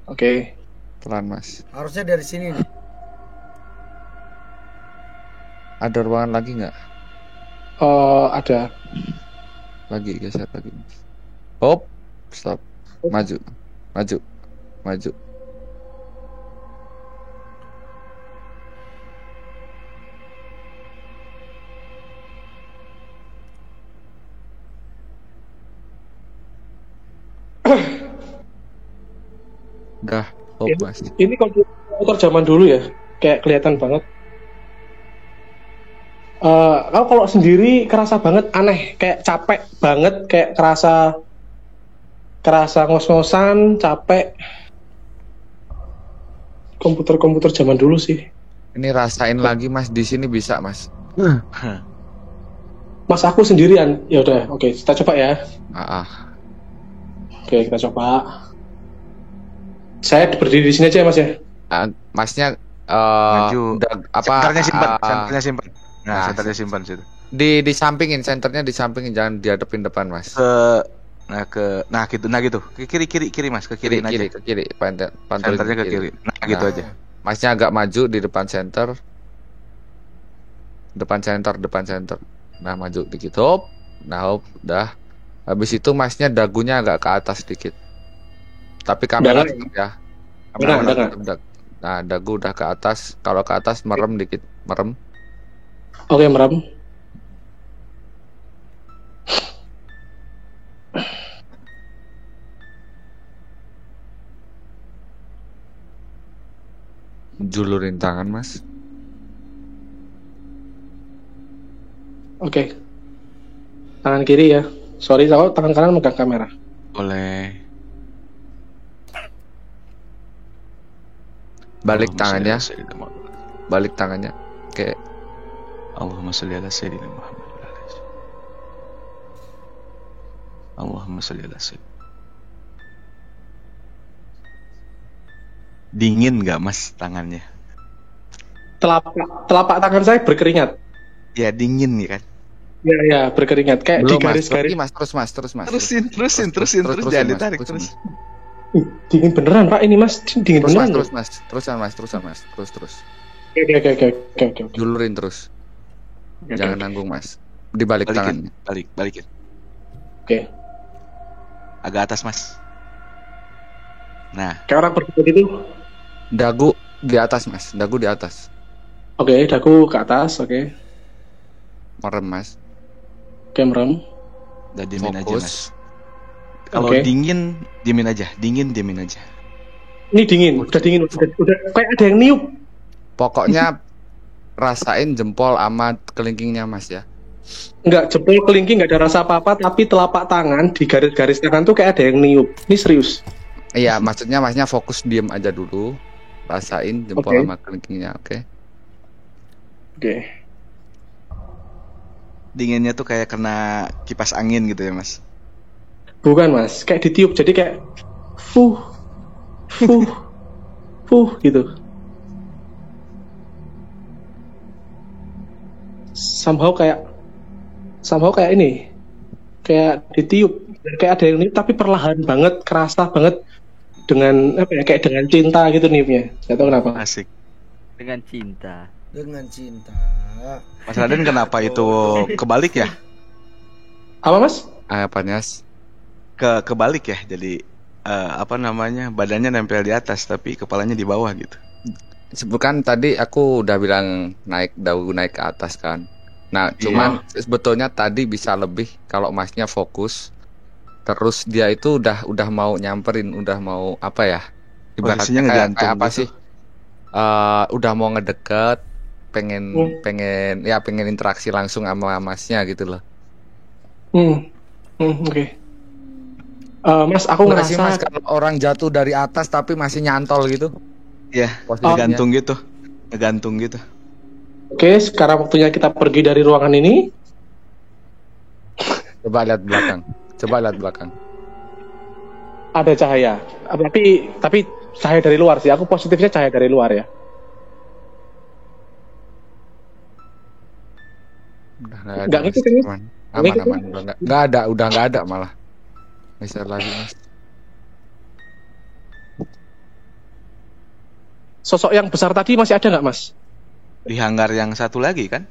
S4: Oke.
S3: Pelan Mas.
S1: Harusnya dari sini nih.
S3: Ada ruangan lagi nggak?
S4: Ada.
S3: Lagi geser lagi Mas. Hop, stop. Maju. Udah, hop Mas.
S4: Ini komputer zaman dulu ya, kayak kelihatan banget. Kalau sendiri kerasa banget aneh, kayak capek banget, kayak kerasa ngos-ngosan, capek. Komputer zaman dulu sih.
S3: Ini rasain lagi Mas, di sini bisa Mas.
S4: Mas aku sendirian, ya udah, oke, kita coba ya. Oke, kita coba. Saya berdiri di sini aja ya Mas ya.
S3: Masnya
S5: maju. Senternya simpan.
S3: Nah,
S5: senternya simpan situ.
S3: Disampingin, senternya disampingin, jangan dihadapin depan Mas.
S5: Nah gitu. Ke kiri Mas, ke kiri.
S3: Ke kiri.
S5: Senternya ke kiri. Nah, gitu aja.
S3: Masnya agak maju di depan center. Depan center. Nah, maju dikit. Hop. Dah. Habis itu Masnya dagunya agak ke atas dikit. Tapi kamera tetap ya. Nah, dagu udah ke atas. Kalau ke atas merem dikit, merem.
S4: Oke, merem.
S3: Julurin tangan Mas.
S4: Oke. Tangan kiri ya. Sorry, kalau tangan kanan megang kamera.
S5: Boleh.
S3: Balik tangannya. Oke.
S5: Allahumma sholli ala sayyidina Muhammad. Allahumma sholli ala sayyidina. Dingin nggak Mas tangannya?
S4: Telapak tangan saya berkeringat.
S5: Ya dingin ya kan?
S4: Ya berkeringat kayak di garis-garis.
S3: Terus Mas.
S5: Terus jangan ditarik terus.
S4: Dingin beneran Pak ini Mas, dingin beneran.
S3: Terusan Mas. Terus.
S4: Oke.
S3: Julurin terus. Jangan nanggung Mas. Dibalik tangan.
S5: Balikin.
S4: Oke.
S5: Agak atas Mas. Nah.
S4: Kayak orang berdua gitu.
S3: Dagu di atas Mas. Dagu di atas.
S4: Oke, dagu ke atas. Oke.
S3: Merem Mas.
S4: Oke, merem.
S5: Udah diemin aja Mas. Kalau dingin diemin aja. Ini dingin. Udah dingin. Udah kayak ada yang niup.
S3: Pokoknya rasain jempol sama kelingkingnya Mas ya.
S4: Enggak, jempol kelingking nggak ada rasa apa-apa, tapi telapak tangan di garis-garis tangan tuh kayak ada yang niup. Ini serius.
S3: Iya, maksudnya Masnya fokus diem aja dulu, rasain jempol sama kelingkingnya, oke?
S4: Oke.
S5: Dinginnya tuh kayak kena kipas angin gitu ya Mas?
S4: Bukan Mas, kayak ditiup, jadi kayak fuh gitu. Somehow kayak ini, kayak ditiup, kayak ada yang niup tapi perlahan banget, kerasa banget dengan apa ya, kayak dengan cinta gitu niupnya. Gak tahu kenapa.
S5: Asik.
S9: Dengan cinta.
S5: Mas Raden kenapa itu kebalik ya?
S4: Apa Mas?
S3: Apanya?
S5: Kebalik ya, jadi apa namanya, badannya nempel di atas tapi kepalanya di bawah gitu.
S3: Bukan tadi aku udah bilang naik ke atas kan. Nah, cuman sebetulnya tadi bisa lebih kalau Masnya fokus. Terus dia itu udah mau nyamperin, udah mau apa ya?
S5: Ibaratnya ngegantung
S3: kayak apa
S5: gitu.
S3: sih? Udah mau ngedeket, pengen interaksi langsung sama Masnya gitu loh.
S4: Oke. Mas, aku
S3: Nggak sih, Mas,
S4: ngerasa
S3: kalau orang jatuh dari atas tapi masih nyantol gitu.
S5: Iya, ngegantung gitu.
S4: Oke, sekarang waktunya kita pergi dari ruangan ini.
S3: Coba lihat belakang.
S4: Ada cahaya. Tapi cahaya dari luar sih. Aku positifnya cahaya dari luar ya. Nggak ngikutin, Mas.
S3: Aman. Udah nggak ada malah. Bisa lagi Mas.
S4: Sosok yang besar tadi masih ada nggak Mas?
S5: Di hanggar yang satu lagi kan?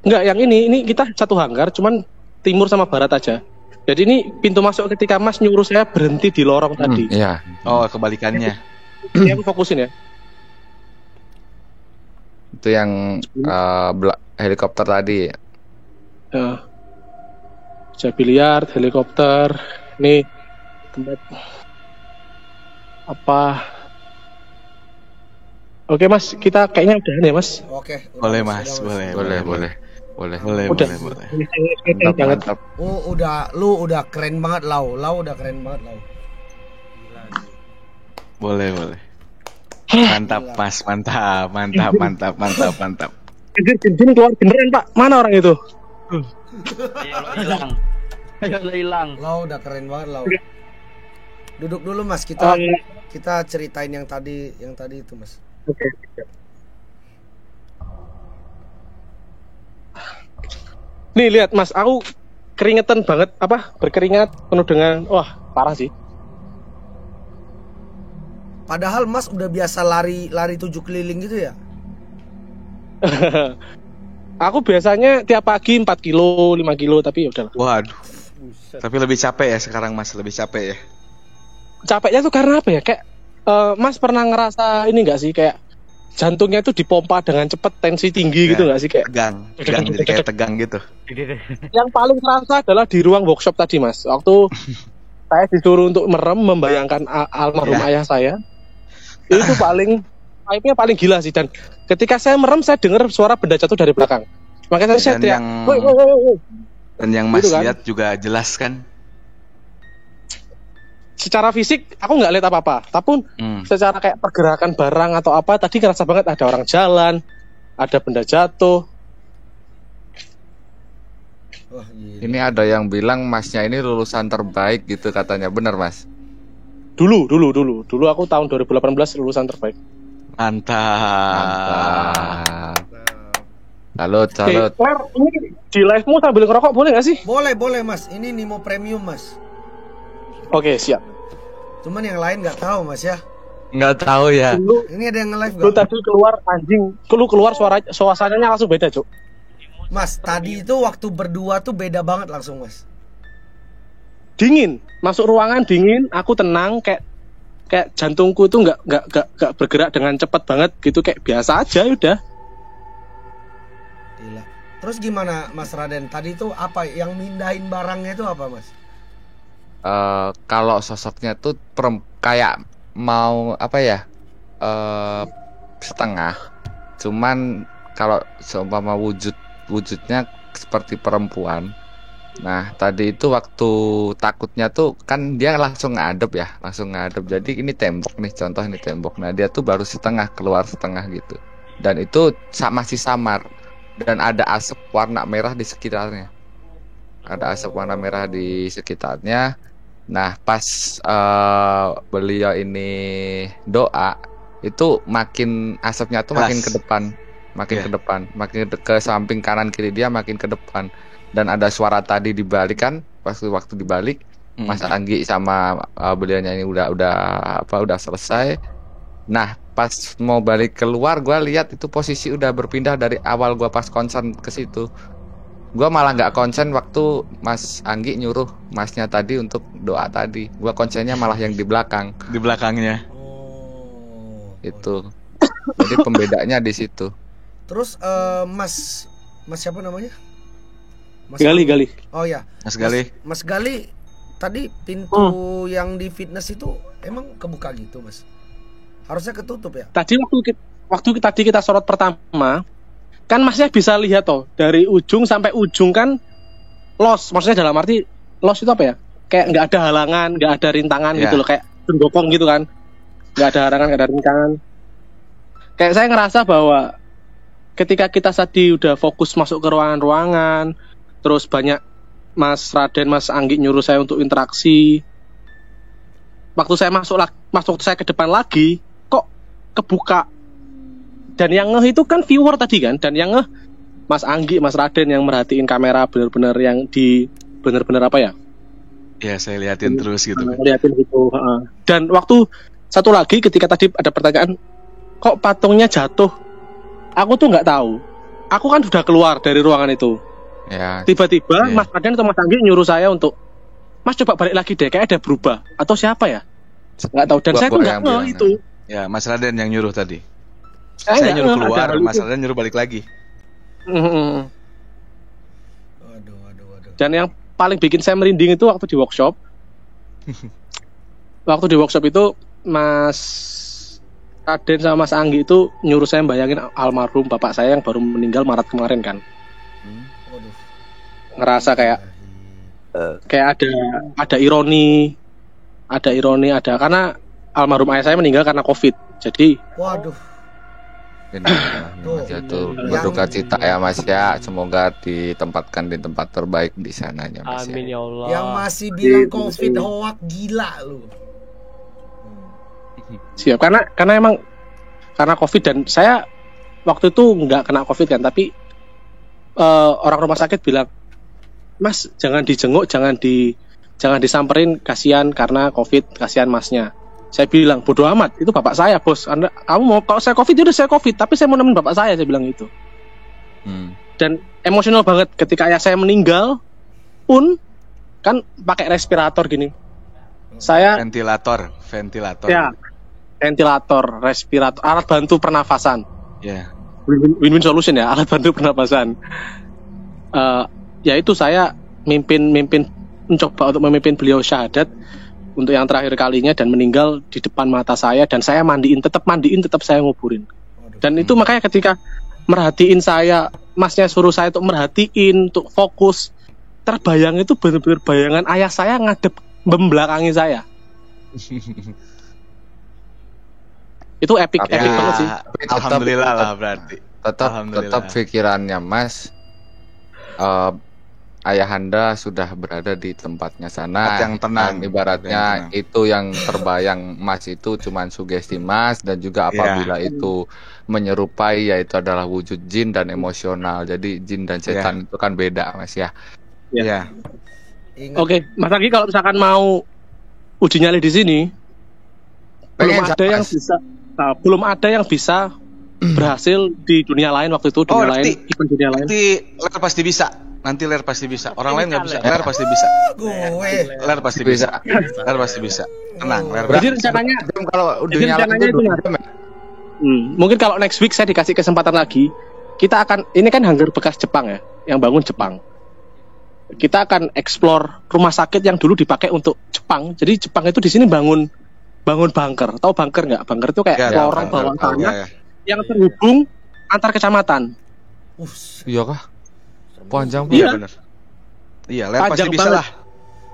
S4: Nggak, yang ini kita satu hanggar, cuman timur sama barat aja. Jadi ini pintu masuk ketika Mas nyuruh saya berhenti di lorong tadi.
S3: Iya.
S5: Oh, kebalikannya.
S4: Ini aku fokusin ya.
S3: Itu yang helikopter tadi.
S4: Ya. Bisa biliar, helikopter. Ini tempat apa? Oke Mas, kita kayaknya udahan ya Mas.
S1: Oke.
S5: Boleh Mas, boleh.
S3: Mantap.
S1: Oh, lu udah keren banget Lau udah keren banget Lau.
S5: Boleh. Mantap Mas, mantap.
S4: Jin keluar beneran Pak. Mana orang itu?
S9: Hilang.
S1: Lau udah keren banget Lau. Duduk dulu Mas, kita ceritain yang tadi itu Mas.
S4: Oke. Nih lihat Mas, aku keringetan banget, berkeringat penuh dengan parah sih.
S1: Padahal Mas udah biasa lari 7 keliling gitu ya?
S4: Aku biasanya tiap pagi 4 kilo, 5 kilo, tapi udahlah.
S5: Waduh. Tapi lebih capek ya sekarang Mas, lebih capek ya.
S4: Capeknya tuh karena apa ya? Kayak Mas pernah ngerasa ini nggak sih, kayak jantungnya tuh dipompa dengan cepet, tensi tinggi gitu nggak sih, kayak
S5: tegang, jadi kayak tegang gitu.
S4: Yang paling terasa adalah di ruang workshop tadi Mas, waktu saya disuruh untuk merem membayangkan almarhum ayah saya. Itu vibe-nya paling gila sih, dan ketika saya merem saya dengar suara benda jatuh dari belakang. Makanya saya teriak, woi.
S5: Dan yang Mas
S4: gitu kan?
S5: lihat juga jelas kan?
S4: Secara fisik aku nggak lihat apa-apa, tapi secara kayak pergerakan barang atau apa tadi ngerasa banget ada orang jalan, ada benda jatuh.
S3: Ini ada yang bilang Masnya ini lulusan terbaik gitu katanya, bener Mas?
S4: Dulu aku tahun 2018 lulusan terbaik.
S5: Mantap.
S3: Salut.
S4: Claire, ini di live-mu sambil ngerokok boleh nggak sih?
S1: Boleh Mas, ini Nimo Premium Mas.
S4: Oke, siap.
S1: Cuman yang lain nggak tahu Mas ya.
S3: Nggak tahu ya.
S1: Ini ada yang nge-live
S4: Lu tadi keluar anjing, lu keluar suasananya langsung beda, Cuk.
S1: Mas, tadi itu waktu berdua tuh beda banget langsung Mas.
S4: Dingin, masuk ruangan dingin, aku tenang, kayak jantungku tuh nggak bergerak dengan cepat banget gitu, kayak biasa aja udah.
S1: Gila. Terus gimana Mas Raden? Tadi tuh apa yang mindahin barangnya itu apa Mas?
S3: Kalau sosoknya tuh kayak mau apa ya, setengah, cuman kalau seumpama wujudnya seperti perempuan. Nah, tadi itu waktu takutnya tuh kan dia langsung ngadep ya, Jadi ini tembok nih, contoh ini tembok. Nah, dia tuh baru setengah keluar setengah gitu. Dan itu masih samar dan ada asap warna merah di sekitarnya. Nah, pas beliau ini doa, itu makin asapnya tuh makin ke depan, makin ke samping kanan kiri dia makin ke depan. Dan ada suara tadi dibalik kan, waktu dibalik Mas Anggi sama beliaunya ini udah selesai. Nah, pas mau balik keluar, gue lihat itu posisi udah berpindah dari awal gue pas konsen ke situ. Gue malah nggak konsen waktu Mas Anggi nyuruh masnya tadi untuk doa tadi. Gue konsennya malah yang di belakang.
S5: Di belakangnya.
S3: Itu. Jadi pembedanya di situ.
S1: Terus Mas siapa namanya?
S4: Gali.
S1: Oh ya. Mas Gali, tadi pintu yang di fitness itu emang kebuka gitu, Mas? Harusnya ketutup ya?
S4: Tadi waktu tadi kita sorot pertama, kan Masnya bisa lihat toh dari ujung sampai ujung kan los. Maksudnya dalam arti los itu apa ya? Kayak nggak ada halangan, nggak ada rintangan gitu loh, kayak gembokong gitu kan? Nggak ada halangan, nggak ada rintangan. Kayak saya ngerasa bahwa ketika kita tadi udah fokus masuk ke ruangan-ruangan, terus banyak Mas Raden, Mas Anggi nyuruh saya untuk interaksi. Waktu saya ke depan lagi, kok kebuka. Dan yang ngeh itu kan viewer tadi kan, dan yang ngeh Mas Anggi, Mas Raden yang merhatiin kamera benar-benar yang benar-benar apa ya?
S5: Ya, saya liatin terus gitu.
S4: Liatin gitu. Dan waktu satu lagi ketika tadi ada pertanyaan, kok patungnya jatuh? Aku tuh nggak tahu. Aku kan sudah keluar dari ruangan itu.
S3: Ya.
S4: Tiba-tiba Mas Raden atau Mas Anggi nyuruh saya untuk, Mas coba balik lagi deh, kayak ada berubah atau siapa ya? Nggak tahu. Dan saya tuh nggak tahu itu.
S5: Ya, Mas Raden yang nyuruh tadi. Saya nyuruh keluar, Mas Raden nyuruh balik lagi.
S1: Waduh.
S4: Dan yang paling bikin saya merinding itu waktu di workshop. Waktu di workshop itu Mas Raden sama Mas Anggi itu nyuruh saya bayangin almarhum bapak saya yang baru meninggal Maret kemarin kan. Ngerasa kayak ada ironi karena almarhum ayah saya meninggal karena COVID. Jadi
S1: waduh.
S3: Jatuh berduka cita ya Mas ya. Semoga ditempatkan di tempat terbaik di sananya Mas.
S7: Amin ya Allah.
S1: Yang masih bilang COVID hoak gila lu.
S4: Siap, karena emang karena COVID, dan saya waktu itu nggak kena COVID kan, tapi orang rumah sakit bilang, Mas jangan dijenguk, jangan disamperin, kasihan karena COVID, kasihan Masnya. Saya bilang bodoh amat, itu bapak saya bos. Kamu mau kalau saya COVID, udah saya COVID, tapi saya mau nemenin bapak saya bilang itu. Dan emosional banget ketika ayah saya meninggal pun kan pakai respirator gini. Saya
S5: ventilator.
S4: Ya, ventilator, respirator, alat bantu pernafasan.
S5: Ya.
S4: Win-win solution ya, alat bantu pernafasan. Ya itu saya mencoba untuk memimpin beliau syahadat untuk yang terakhir kalinya dan meninggal di depan mata saya, dan saya tetap saya nguburin. Dan itu makanya ketika merhatiin saya, Masnya suruh saya untuk merhatiin, untuk fokus, terbayang itu benar-benar bayangan ayah saya ngadep membelakangi saya. Itu epic banget sih.
S5: Alhamdulillah lah berarti.
S3: Tetap pikirannya Mas, ayahanda sudah berada di tempatnya sana
S5: yang tenang.
S3: Ibaratnya itu yang terbayang Mas itu cuman sugesti Mas, dan juga apabila itu menyerupai, yaitu adalah wujud jin dan emosional. Jadi jin dan setan itu kan beda Mas ya.
S4: Ya. Oke, Mas Anggi kalau misalkan mau uji nyali di sini, belum ada yang bisa berhasil di dunia lain waktu itu, dunia lain.
S5: Nanti Ler pasti bisa. Orang lain nggak bisa. Ler pasti bisa. Ler pasti bisa. Tenang, Ler.
S4: Jadi rencananya
S3: kalau dunia lain itu
S4: mungkin kalau next week saya dikasih kesempatan lagi, kita akan, ini kan hangar bekas Jepang ya, yang bangun Jepang. Kita akan explore rumah sakit yang dulu dipakai untuk Jepang. Jadi Jepang itu di sini bangun bunker. Tahu bunker nggak? Bunker itu kayak lorong bawah tanah yang terhubung antar kecamatan.
S3: Iya kah? Panjang
S5: Iya
S3: banget.
S5: benar. Iya, Ler pasti bisa lah.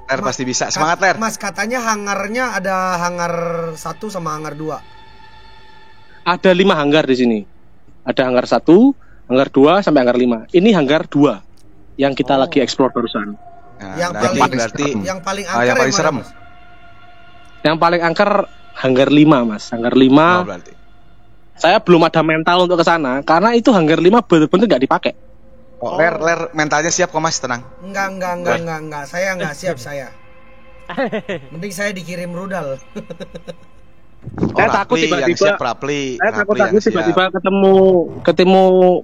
S5: Ler pasti bisa. Semangat Ler.
S1: Mas katanya hangarnya ada hangar 1 sama hangar 2.
S4: Ada 5 hanggar di sini. Ada hanggar 1, hanggar 2 sampai hanggar 5. Ini hanggar 2 yang kita lagi explore barusan.
S5: Nah,
S1: yang paling angker
S5: yang paling serem.
S1: Mas?
S4: Yang paling angker hanggar 5, Mas. Hanggar 5.
S5: Berarti.
S4: Saya belum ada mental untuk ke sana karena itu hanggar 5 benar-benar enggak dipakai.
S5: Ler mentalnya siap kok Mas, tenang.
S1: Enggak. Saya enggak siap saya. Mending saya dikirim rudal.
S4: Saya takut tiba-tiba
S5: saya takut
S4: tiba-tiba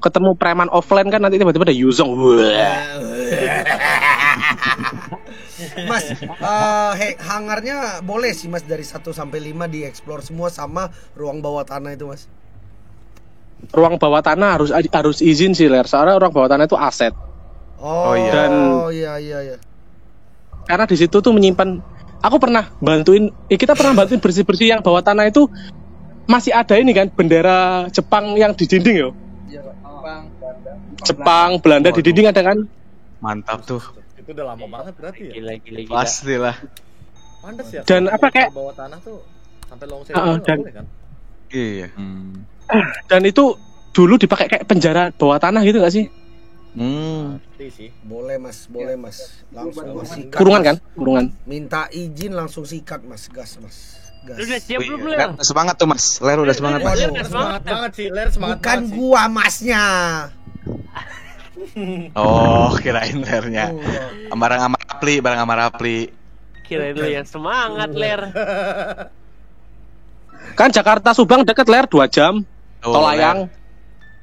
S4: ketemu preman offline kan, nanti tiba-tiba ada Yuzong.
S1: Mas, hangarnya boleh sih Mas dari 1 sampai 5 dieksplor semua sama ruang bawah tanah itu Mas.
S4: Ruang bawah tanah harus izin sih Ler, soalnya ruang bawah tanah itu aset.
S1: Iya. Iya.
S4: Karena di situ tuh menyimpan. Aku pernah bantuin, kita pernah bantuin bersih-bersih yang bawah tanah itu, masih ada ini kan bendera Jepang yang di dinding yo. Jepang, Belanda di dinding ada kan?
S5: Mantap tuh.
S8: Itu udah lama banget berarti ya.
S7: Gila.
S5: Pastilah.
S8: Pantes ya.
S4: Dan apa kayak
S8: bawah tanah tuh sampai longsir
S4: dan
S8: boleh kan?
S5: Iya.
S4: Dan itu dulu dipakai kayak penjara bawah tanah gitu gak sih?
S8: Sih.
S1: Boleh Mas. Langsung Mas sikat.
S4: Kurungan kan? Kurungan.
S1: Minta izin langsung sikat Mas. Gas.
S7: Lu udah siap belum Ler?
S5: Semangat tuh Mas. Ler udah semangat Mas.
S8: Semangat banget sih, Ler semangat.
S1: Bukan gua Masnya.
S5: Oh, kirain Lernya. Barang amar apli.
S7: Kirain lu yang semangat Ler.
S4: Kan Jakarta Subang deket Ler 2 jam. Tol layang.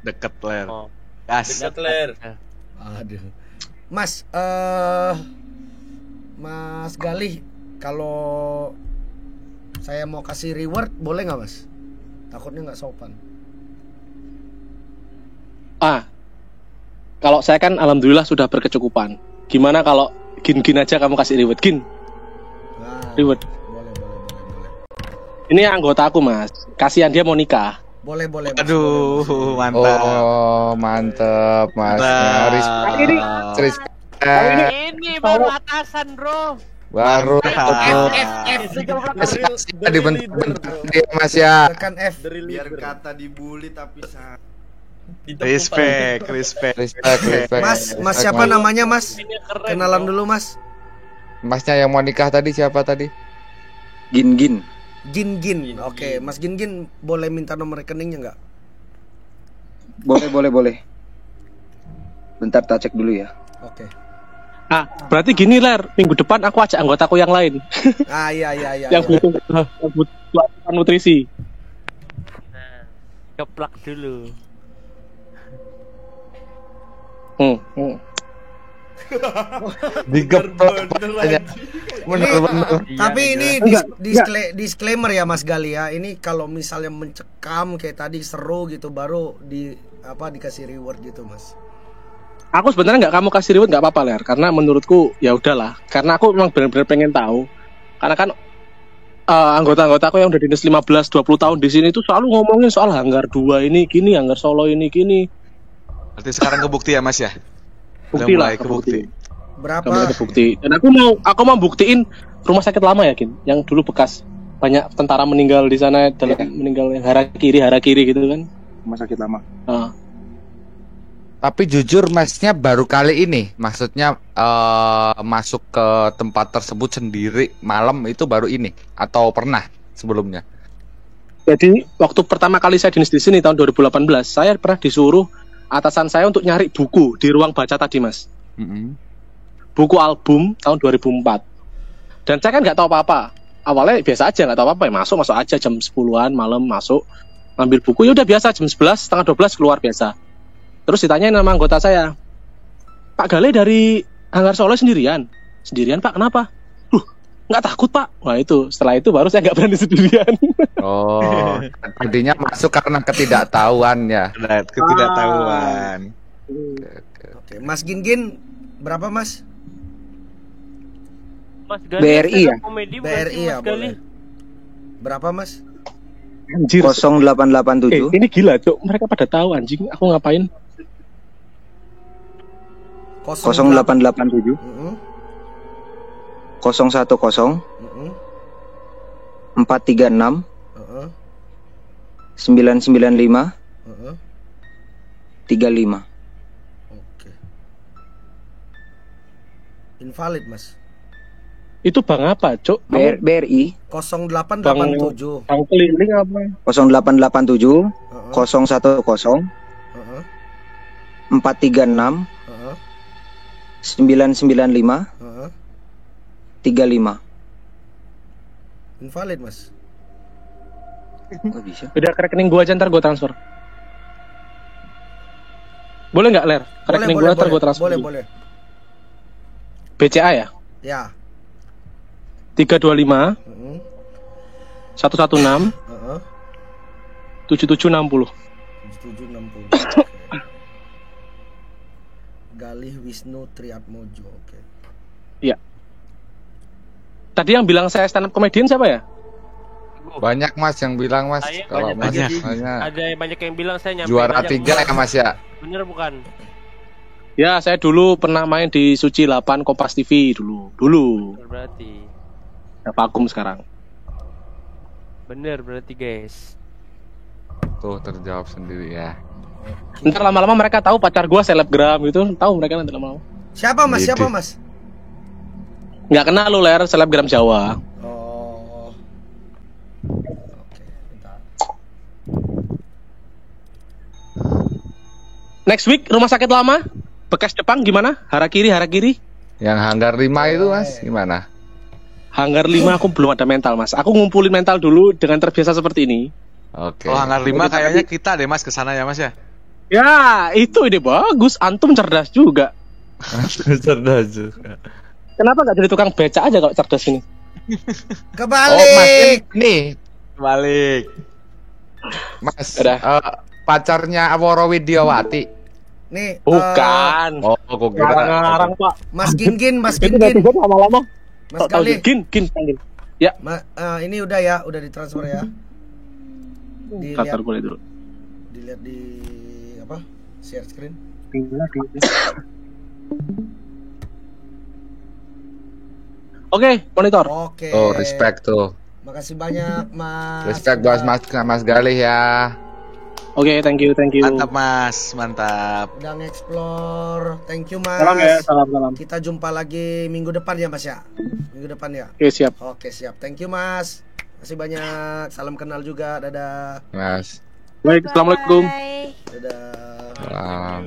S5: Deket Ler. Gas.
S8: Deket Ler.
S1: Aduh. Mas, Mas Galih, kalau saya mau kasih reward boleh nggak Mas? Takutnya nggak sopan.
S4: Kalau saya kan alhamdulillah sudah berkecukupan. Gimana kalau gin aja kamu kasih reward gin? Reward.
S1: Boleh.
S4: Ini anggota aku Mas. Kasihan dia mau nikah.
S1: Boleh. Mas.
S5: Aduh, mantap.
S3: Oh, mantap Mas. Respect.
S7: Ini baru atasan, Bro.
S3: Baru dibentuk dia Mas ya.
S1: Tekan F.
S10: Biar kata dibully tapi
S5: Respect.
S1: Mas siapa namanya Mas? Kenalan dulu Mas.
S3: Masnya yang mau nikah tadi siapa tadi?
S9: Gin.
S1: Oke, Mas Gin boleh minta nomor rekeningnya nggak?
S9: Boleh. Bentar tak cek dulu ya.
S1: Oke.
S4: Berarti gini Ler, minggu depan aku ajak anggotaku yang lain.
S1: Iya.
S4: Yang butuh nutrisi.
S7: Keplak dulu.
S3: Digeplak aja. Bener.
S1: Tapi ini disclaimer ya Mas Gali ya. Ini kalau misalnya mencekam kayak tadi seru gitu baru dikasih reward gitu Mas.
S4: Aku sebenarnya nggak kamu kasih reward nggak apa-apa Ler, karena menurutku ya udahlah. Karena aku memang benar-benar pengen tahu. Karena kan anggota-anggota aku yang udah dinas 15-20 tahun di sini tuh selalu ngomongin soal hanggar 2 ini gini, hanggar Solo ini gini.
S5: Berarti sekarang kebukti ya Mas ya?
S4: Bukti lah, kebukti.
S1: Berapa?
S4: Kebukti. Dan aku mau buktiin rumah sakit lama ya, Kin, yang dulu bekas banyak tentara meninggal di sana, meninggal yang harakiri gitu kan, rumah sakit lama.
S3: Tapi jujur Masnya baru kali ini, maksudnya masuk ke tempat tersebut sendiri malam itu baru ini atau pernah sebelumnya?
S4: Jadi waktu pertama kali saya dinas di sini tahun 2018, saya pernah disuruh atasan saya untuk nyari buku di ruang baca tadi Mas. Buku album tahun 2004. Dan saya kan nggak tahu apa-apa. Awalnya biasa aja, nggak tahu apa-apa ya, masuk aja jam 10-an malam masuk, ngambil buku, ya udah biasa jam 11, setengah 12 keluar biasa. Terus ditanyain nama anggota saya, Pak Gale dari Hanggar Solo sendirian Pak, kenapa? Nggak takut Pak. Wah itu, setelah itu baru saya nggak berani sendirian.
S3: Oh, tadinya masuk karena ketidaktahuan ya.
S5: Ketidaktahuan.
S1: Oke, Mas Gin berapa Mas?
S7: Mas Gali,
S9: BRI ya?
S1: BRI ya boleh. Berapa Mas?
S4: Anjir,
S9: 0887.
S4: Ini gila Cok, mereka pada tahu anjing aku ngapain.
S9: 0887 010 436 995 35.
S1: Oke. Invalid, Mas.
S4: Itu bank apa, Cuk?
S9: BRI
S1: 0887.
S4: Bank keliling apa?
S9: 0887 010 436 995 35.
S1: Invalid, Mas.
S9: Nggak bisa.
S4: Udah ke rekening gua aja, ntar gua transfer. Boleh nggak, Ler? Ke rekening gua ntar gua transfer.
S1: Boleh.
S4: BCA ya?
S1: Ya.
S4: 325 116 7760.
S1: 7760. Galih Wisnu Triatmojo. Oke.
S4: Iya. Tadi yang bilang saya stand up comedian siapa ya?
S3: Banyak Mas yang bilang Mas. Kalau Mas
S7: ada banyak yang bilang saya nyampe
S3: juara 3 ya Mas ya.
S7: Bener bukan?
S4: Ya, saya dulu pernah main di Suci 8 Kompas TV dulu.
S7: Berarti.
S4: Ya, vakum sekarang.
S7: Bener berarti, guys.
S3: Tuh terjawab sendiri ya.
S4: Ntar lama-lama mereka tahu pacar gua selebgram gitu, tahu mereka nanti lama-lama.
S1: Siapa, Mas? Siapa, Mas?
S4: Nggak kenal lu, Ler, selebgram Jawa.
S1: Oh. Oke, bentar.
S4: Next week rumah sakit lama bekas Jepang gimana? Harakiri.
S3: Yang Hanggar 5 itu Mas gimana?
S4: Hanggar 5 aku belum ada mental, Mas. Aku ngumpulin mental dulu dengan terbiasa seperti ini.
S3: Oke.
S5: Kalau Hanggar 5 kayaknya kita deh Mas kesana ya Mas ya.
S4: Ya, itu ide bagus. Antum cerdas juga.
S3: Cerdas juga.
S4: Kenapa nggak jadi tukang beca aja kalau cerdas ini?
S1: Kebalik.
S3: Oh, Mas nih.
S5: Balik.
S3: Mas, pacarnya Aworo Widiawati.
S1: Nih,
S4: bukan.
S3: Oh, kok kira.
S4: Ngarang, Pak.
S1: Mas Gin.
S4: Itu lama-lama.
S1: Mas Galih.
S4: Gin. Ya.
S1: Ini udah ya, udah ditransfer ya.
S4: Transfer boleh dulu.
S1: Dilihat di apa? Share screen.
S4: Oke, monitor.
S1: Oke.
S3: Oh, respect tuh.
S1: Makasih banyak, Mas.
S3: Respect buat Mas Galih ya.
S4: Oke, thank you.
S5: Mantap Mas, mantap.
S1: Udah nge-explore. Thank you, Mas.
S4: Salam ya, salam.
S1: Kita jumpa lagi minggu depan ya, Mas ya. Minggu depan ya.
S4: Oke, siap.
S1: Oke, siap. Thank you, Mas. Masih banyak. Salam kenal juga. Dadah.
S3: Mas.
S4: Baik, assalamualaikum.
S1: Dadah.
S3: Salam.